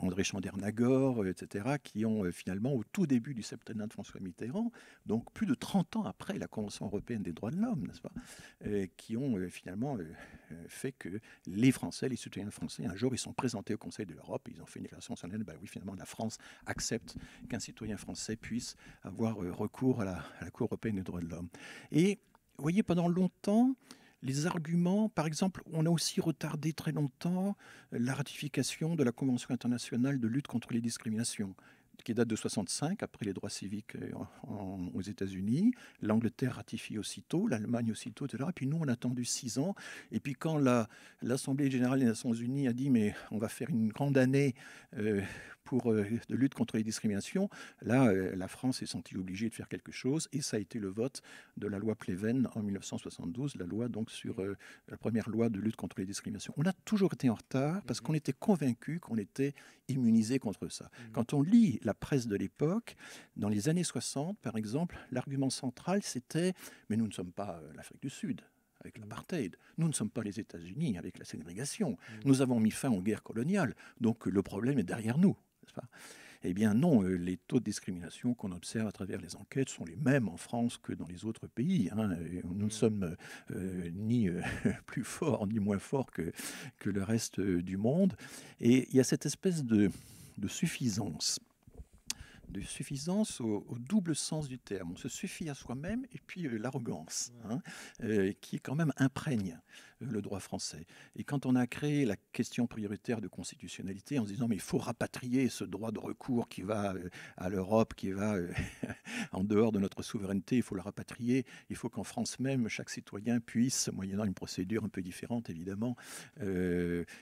André Chandernagor, etc., qui ont finalement, au tout début du septennat de François Mitterrand, donc plus de 30 ans après la Convention européenne des droits de l'homme, n'est-ce pas, qui ont finalement fait que les Français, les citoyens français, un jour, ils sont présentés au Conseil de l'Europe, ils ont fait une déclaration solennelle, ben oui, finalement, la France accepte qu'un citoyen français puisse avoir recours à la Cour européenne des droits de l'homme. Et vous voyez, pendant longtemps, les arguments, par exemple, on a aussi retardé très longtemps la ratification de la Convention internationale de lutte contre les discriminations, qui date de 65, après les droits civiques aux États-Unis. L'Angleterre ratifie aussitôt, l'Allemagne aussitôt, etc. Et puis nous, on a attendu 6 ans. Et puis quand l'Assemblée générale des Nations unies a dit « mais on va faire une grande année de lutte contre les discriminations », là, la France s'est sentie obligée de faire quelque chose. Et ça a été le vote de la loi Pleven en 1972, la loi donc sur la première loi de lutte contre les discriminations. On a toujours été en retard parce qu'on était convaincus qu'on était immunisé contre ça. Quand on lit la presse de l'époque, dans les années 60, par exemple, l'argument central, c'était « mais nous ne sommes pas l'Afrique du Sud ». Avec l'apartheid. Nous ne sommes pas les États-Unis avec la ségrégation. Nous avons mis fin aux guerres coloniales, donc le problème est derrière nous, n'est-ce pas ? Eh bien non, les taux de discrimination qu'on observe à travers les enquêtes sont les mêmes en France que dans les autres pays, hein. Nous ne sommes ni plus forts ni moins forts que le reste du monde. Et il y a cette espèce de suffisance au double sens du terme. On se suffit à soi-même et puis l'arrogance, hein, qui quand même imprègne le droit français. Et quand on a créé la question prioritaire de constitutionnalité en se disant mais il faut rapatrier ce droit de recours qui va à l'Europe, qui va en dehors de notre souveraineté, il faut le rapatrier, il faut qu'en France même, chaque citoyen puisse, moyennant une procédure un peu différente évidemment,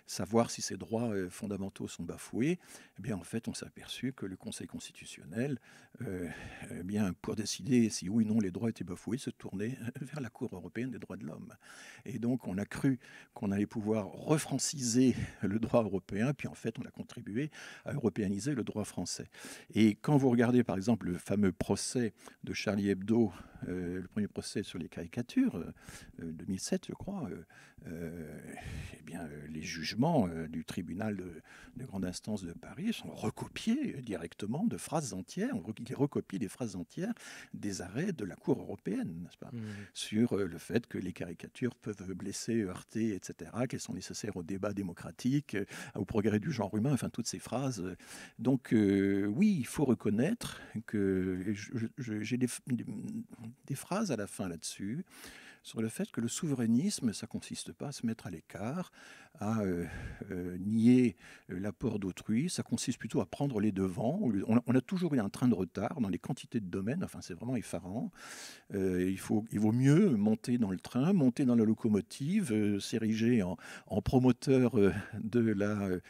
savoir si ses droits fondamentaux sont bafoués, eh bien en fait on s'est aperçu que le Conseil constitutionnel, eh bien, pour décider si oui ou non les droits étaient bafoués, se tournait vers la Cour européenne des droits de l'homme. Et donc on a cru qu'on allait pouvoir refranciser le droit européen, puis en fait on a contribué à européaniser le droit français. Et quand vous regardez par exemple le fameux procès de Charlie Hebdo le premier procès sur les caricatures, 2007 je crois, eh bien, les jugements du tribunal de grande instance de Paris sont recopiés directement de phrases entières, il recopie des phrases entières des arrêts de la Cour européenne, n'est-ce pas, sur le fait que les caricatures peuvent blesser, heurter, etc., qu'elles sont nécessaires au débat démocratique, au progrès du genre humain, enfin toutes ces phrases. Donc oui, il faut reconnaître que j'ai des phrases à la fin là-dessus, sur le fait que le souverainisme, ça ne consiste pas à se mettre à l'écart, à nier l'apport d'autrui, ça consiste plutôt à prendre les devants. On a toujours eu un train de retard dans les quantités de domaines, enfin c'est vraiment effarant. Il vaut mieux monter dans le train, monter dans la locomotive, s'ériger en promoteur des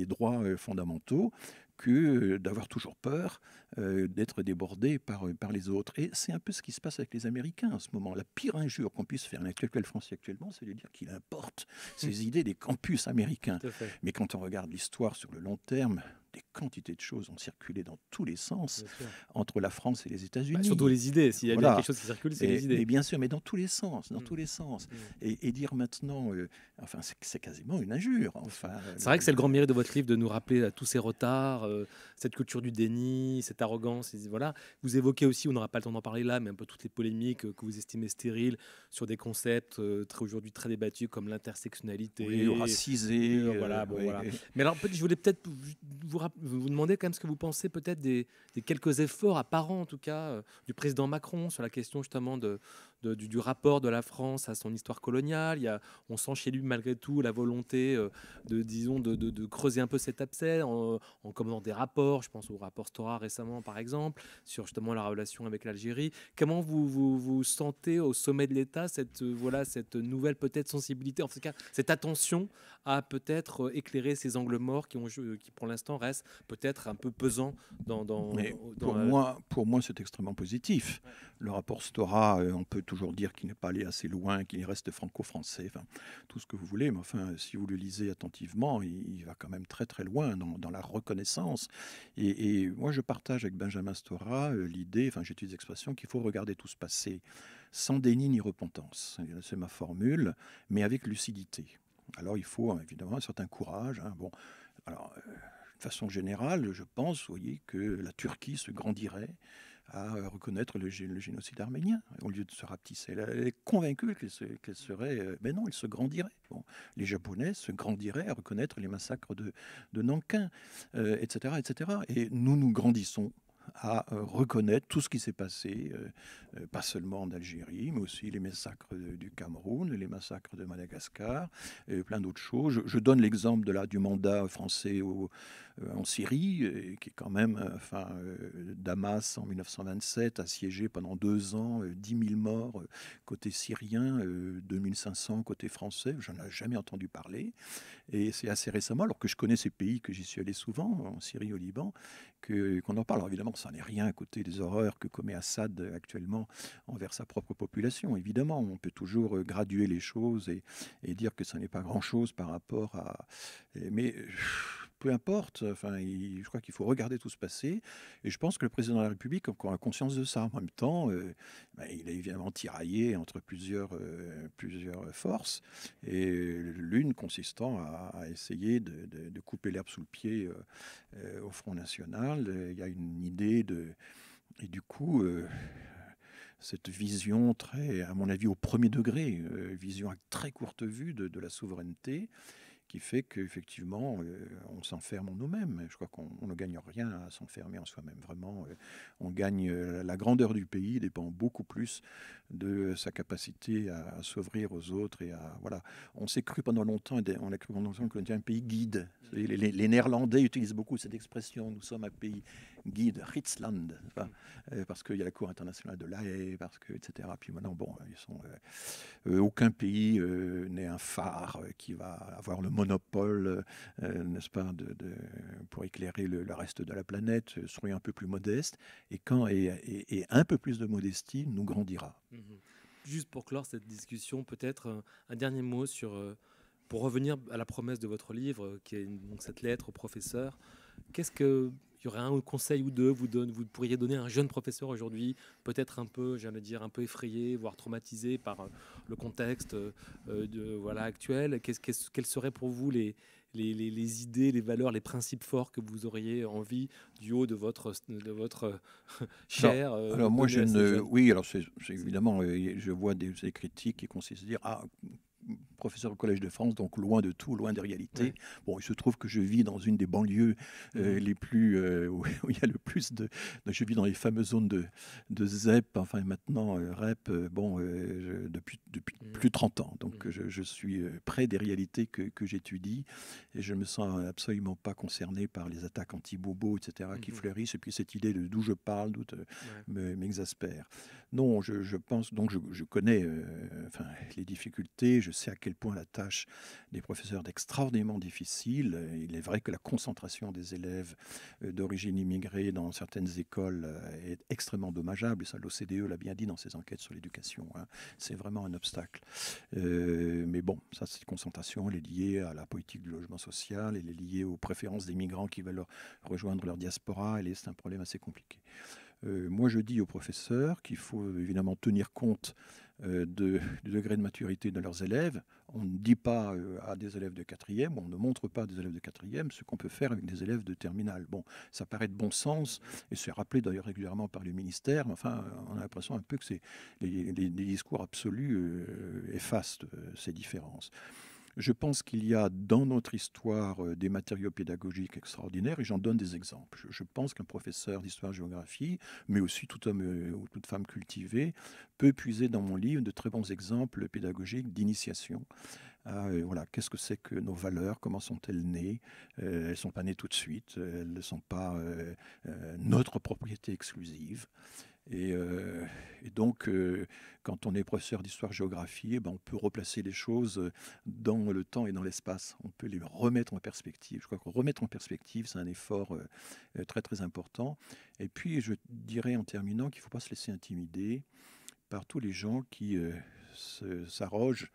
droits fondamentaux, que d'avoir toujours peur d'être débordé par les autres. Et c'est un peu ce qui se passe avec les Américains en ce moment. La pire injure qu'on puisse faire à l'intellectuel français actuellement, c'est de dire qu'il importe ces idées des campus américains. Mais quand on regarde l'histoire sur le long terme, des quantités de choses ont circulé dans tous les sens entre la France et les États-Unis. Surtout les idées, s'il y a bien quelque chose qui circule, c'est les idées. Mais bien sûr, mais dans tous les sens, dans tous les sens. Et dire maintenant, enfin, c'est quasiment une injure. Enfin, c'est vrai que c'est le grand mérite de votre livre de nous rappeler tous ces retards, cette culture du déni, cette arrogance. Voilà. Vous évoquez aussi, on n'aura pas le temps d'en parler là, mais un peu toutes les polémiques que vous estimez stériles sur des concepts aujourd'hui très débattus comme l'intersectionnalité, racisé. Voilà. Mais alors, je voulais peut-être vous demander quand même ce que vous pensez peut-être des quelques efforts apparents, en tout cas, du président Macron sur la question justement du rapport de la France à son histoire coloniale. On sent chez lui malgré tout la volonté de creuser un peu cet abcès en commandant des rapports. Je pense au rapport Stora récemment par exemple, sur justement la relation avec l'Algérie. Comment vous sentez au sommet de l'État cette nouvelle peut-être sensibilité, en tout cas cette attention à peut-être éclairer ces angles morts qui pour l'instant restent peut-être un peu pesants pour moi c'est extrêmement positif. Ouais. Le rapport Stora, on peut toujours dire qu'il n'est pas allé assez loin, qu'il reste franco-français, enfin, tout ce que vous voulez, mais enfin, si vous le lisez attentivement, il va quand même très très loin dans la reconnaissance. Et moi, je partage avec Benjamin Stora l'idée, enfin, j'utilise l'expression qu'il faut regarder tout se passer sans déni ni repentance. C'est ma formule, mais avec lucidité. Alors, il faut évidemment un certain courage. Hein. Bon, alors, de façon générale, je pense, vous voyez, que la Turquie se grandirait à reconnaître le génocide arménien, au lieu de se rapetisser. Elle est convaincue qu'elle serait... mais non, elle se grandirait. Bon, les Japonais se grandiraient à reconnaître les massacres de Nankin, etc., etc. Et nous grandissons à reconnaître tout ce qui s'est passé, pas seulement en Algérie, mais aussi les massacres du Cameroun, les massacres de Madagascar, et plein d'autres choses. Je donne l'exemple du mandat français en Syrie, qui est quand même, Damas en 1927 a siégé pendant 2 ans, 10 000 morts côté syrien, 2500 côté français, j'en ai jamais entendu parler. Et c'est assez récemment, alors que je connais ces pays, que j'y suis allé souvent, en Syrie, au Liban, qu'on en parle. Alors évidemment, ça n'est rien à côté des horreurs que commet Assad actuellement envers sa propre population. Évidemment, on peut toujours graduer les choses et dire que ça n'est pas grand-chose par rapport à... Mais peu importe, enfin, je crois qu'il faut regarder tout se passer. Et je pense que le président de la République a conscience de ça. En même temps, il est évidemment tiraillé entre plusieurs forces, et l'une consistant à essayer de couper l'herbe sous le pied au Front National. Il y a une idée et du coup... cette vision très, à mon avis, au premier degré, vision à très courte vue de la souveraineté, qui fait qu'effectivement, on s'enferme en nous-mêmes. Je crois qu'on ne gagne rien à s'enfermer en soi-même. Vraiment, on gagne... la grandeur du pays dépend beaucoup plus de sa capacité à s'ouvrir aux autres. Voilà. On s'est cru pendant longtemps, on a cru pendant longtemps qu'on était un pays guide. Les Néerlandais utilisent beaucoup cette expression. Nous sommes un pays guide, Ritsland, parce qu'il y a la Cour internationale de La Haye, parce que, etc. Puis maintenant, bon, aucun pays n'est un phare qui va avoir le monopole, n'est-ce pas, pour éclairer le reste de la planète. Soyons un peu plus modestes, et un peu plus de modestie nous grandira. Juste pour clore cette discussion, peut-être un dernier mot pour revenir à la promesse de votre livre, qui est donc cette lettre au professeur. Qu'est-ce qu'il il y aurait un conseil ou deux vous pourriez donner à un jeune professeur aujourd'hui, peut-être un peu, j'allais dire, un peu effrayé, voire traumatisé par le contexte voilà, actuel. Quelles seraient pour vous les idées, les valeurs, les principes forts que vous auriez envie, du haut de votre chair, alors moi, donner à ces jeunes? oui, alors c'est évidemment, je vois des critiques qui consistent à dire, ah, professeur au Collège de France, donc loin de tout, loin des réalités. Ouais. Bon, il se trouve que je vis dans une des banlieues Mhm. les plus où il y a le plus je vis dans les fameuses zones de ZEP, enfin maintenant REP, depuis Mhm. plus de 30 ans. Donc Mhm. je suis près des réalités que j'étudie et je me sens absolument pas concerné par les attaques anti-bobo, etc., qui Mhm. fleurissent. Et puis cette idée de d'où je parle, Ouais. m'exaspère. Non, je pense, donc je connais enfin, les difficultés, je sais à quel point la tâche des professeurs est extraordinairement difficile. Il est vrai que la concentration des élèves d'origine immigrée dans certaines écoles est extrêmement dommageable, et ça l'OCDE l'a bien dit dans ses enquêtes sur l'éducation, hein. C'est vraiment un obstacle. Mais bon, ça, cette concentration, elle est liée à la politique du logement social, elle est liée aux préférences des migrants qui veulent rejoindre leur diaspora, et c'est un problème assez compliqué. Moi, je dis aux professeurs qu'il faut évidemment tenir compte du degré de maturité de leurs élèves. On ne dit pas à des élèves de quatrième, on ne montre pas à des élèves de quatrième ce qu'on peut faire avec des élèves de terminale. Bon, ça paraît de bon sens, et c'est rappelé d'ailleurs régulièrement par le ministère, mais enfin, on a l'impression un peu que les discours absolus effacent ces différences. Je pense qu'il y a dans notre histoire des matériaux pédagogiques extraordinaires, et j'en donne des exemples. Je pense qu'un professeur d'histoire-géographie, mais aussi tout homme ou toute femme cultivée, peut puiser dans mon livre de très bons exemples pédagogiques d'initiation. Voilà, qu'est-ce que c'est que nos valeurs? Comment sont-elles nées? Elles ne sont pas nées tout de suite. Elles ne sont pas notre propriété exclusive. Et, euh, et donc, quand on est professeur d'histoire-géographie, on peut replacer les choses dans le temps et dans l'espace. On peut les remettre en perspective. Je crois que remettre en perspective, c'est un effort très très important. Et puis, je dirais en terminant qu'il ne faut pas se laisser intimider par tous les gens qui s'arrogent,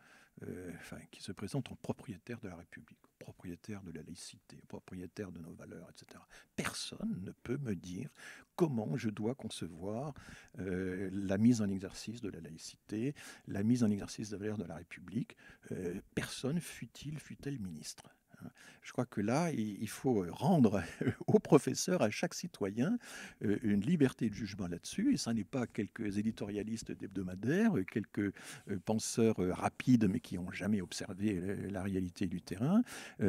enfin, qui se présentent en propriétaires de la République, propriétaires de la laïcité, propriétaires de nos valeurs, etc. Personne ne peut me dire comment je dois concevoir la mise en exercice de la laïcité, la mise en exercice des valeurs de la République. Personne, fût-elle ministre. Je crois que là, il faut rendre aux professeurs, à chaque citoyen, une liberté de jugement là-dessus. Et ça n'est pas quelques éditorialistes d'hebdomadaires, quelques penseurs rapides, mais qui n'ont jamais observé la réalité du terrain.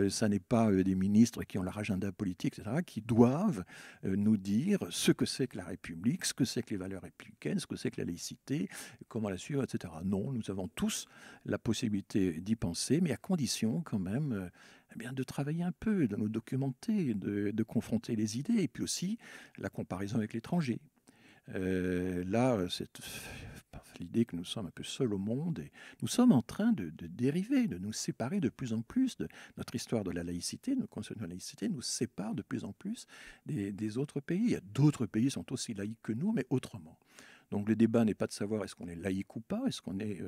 Ça n'est pas des ministres qui ont leur agenda politique, etc., qui doivent nous dire ce que c'est que la République, ce que c'est que les valeurs républicaines, ce que c'est que la laïcité, comment la suivre, etc. Non, nous avons tous la possibilité d'y penser, mais à condition quand même de travailler un peu, de nous documenter, de confronter les idées, et puis aussi la comparaison avec l'étranger. Là, c'est l'idée que nous sommes un peu seuls au monde, et nous sommes en train de dériver, de nous séparer de plus en plus. De notre histoire de la laïcité, notre conception de la laïcité nous sépare de plus en plus des autres pays. Il y a d'autres pays qui sont aussi laïcs que nous, mais autrement. Donc le débat n'est pas de savoir est-ce qu'on est laïque ou pas, est-ce qu'on est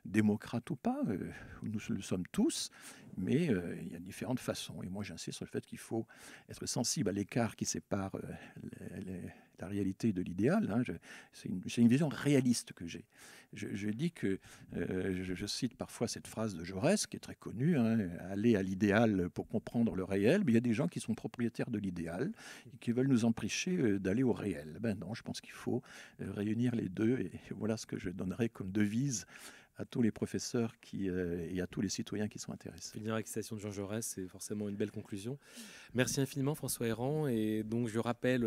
démocrate ou pas. Nous le sommes tous, mais il y a différentes façons. Et moi j'insiste sur le fait qu'il faut être sensible à l'écart qui sépare la réalité de l'idéal. Hein. C'est une vision réaliste que j'ai. Je dis que, je cite parfois cette phrase de Jaurès, qui est très connue, hein, aller à l'idéal pour comprendre le réel, mais il y a des gens qui sont propriétaires de l'idéal et qui veulent nous empêcher d'aller au réel. Ben non, je pense qu'il faut réunir les deux, et voilà ce que je donnerais comme devise à tous les professeurs et à tous les citoyens qui sont intéressés. Finir avec la citation de Jean Jaurès, c'est forcément une belle conclusion. Merci infiniment François Héran, et donc je rappelle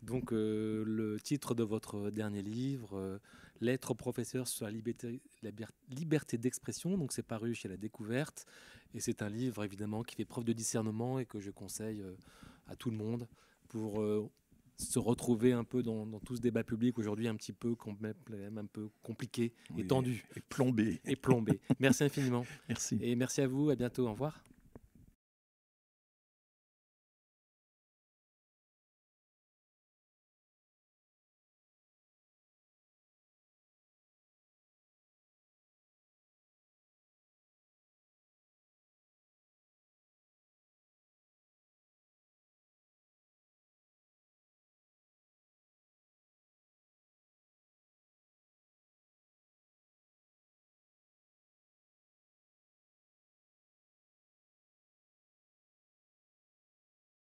le titre de votre dernier livre, Lettres au professeur sur la liberté d'expression. Donc c'est paru chez La Découverte, et c'est un livre évidemment qui fait preuve de discernement et que je conseille à tout le monde pour se retrouver un peu dans tout ce débat public aujourd'hui un petit peu quand même un peu compliqué et Oui, tendu et plombé. et plombé. Merci infiniment. Merci. Et merci à vous, à bientôt, au revoir.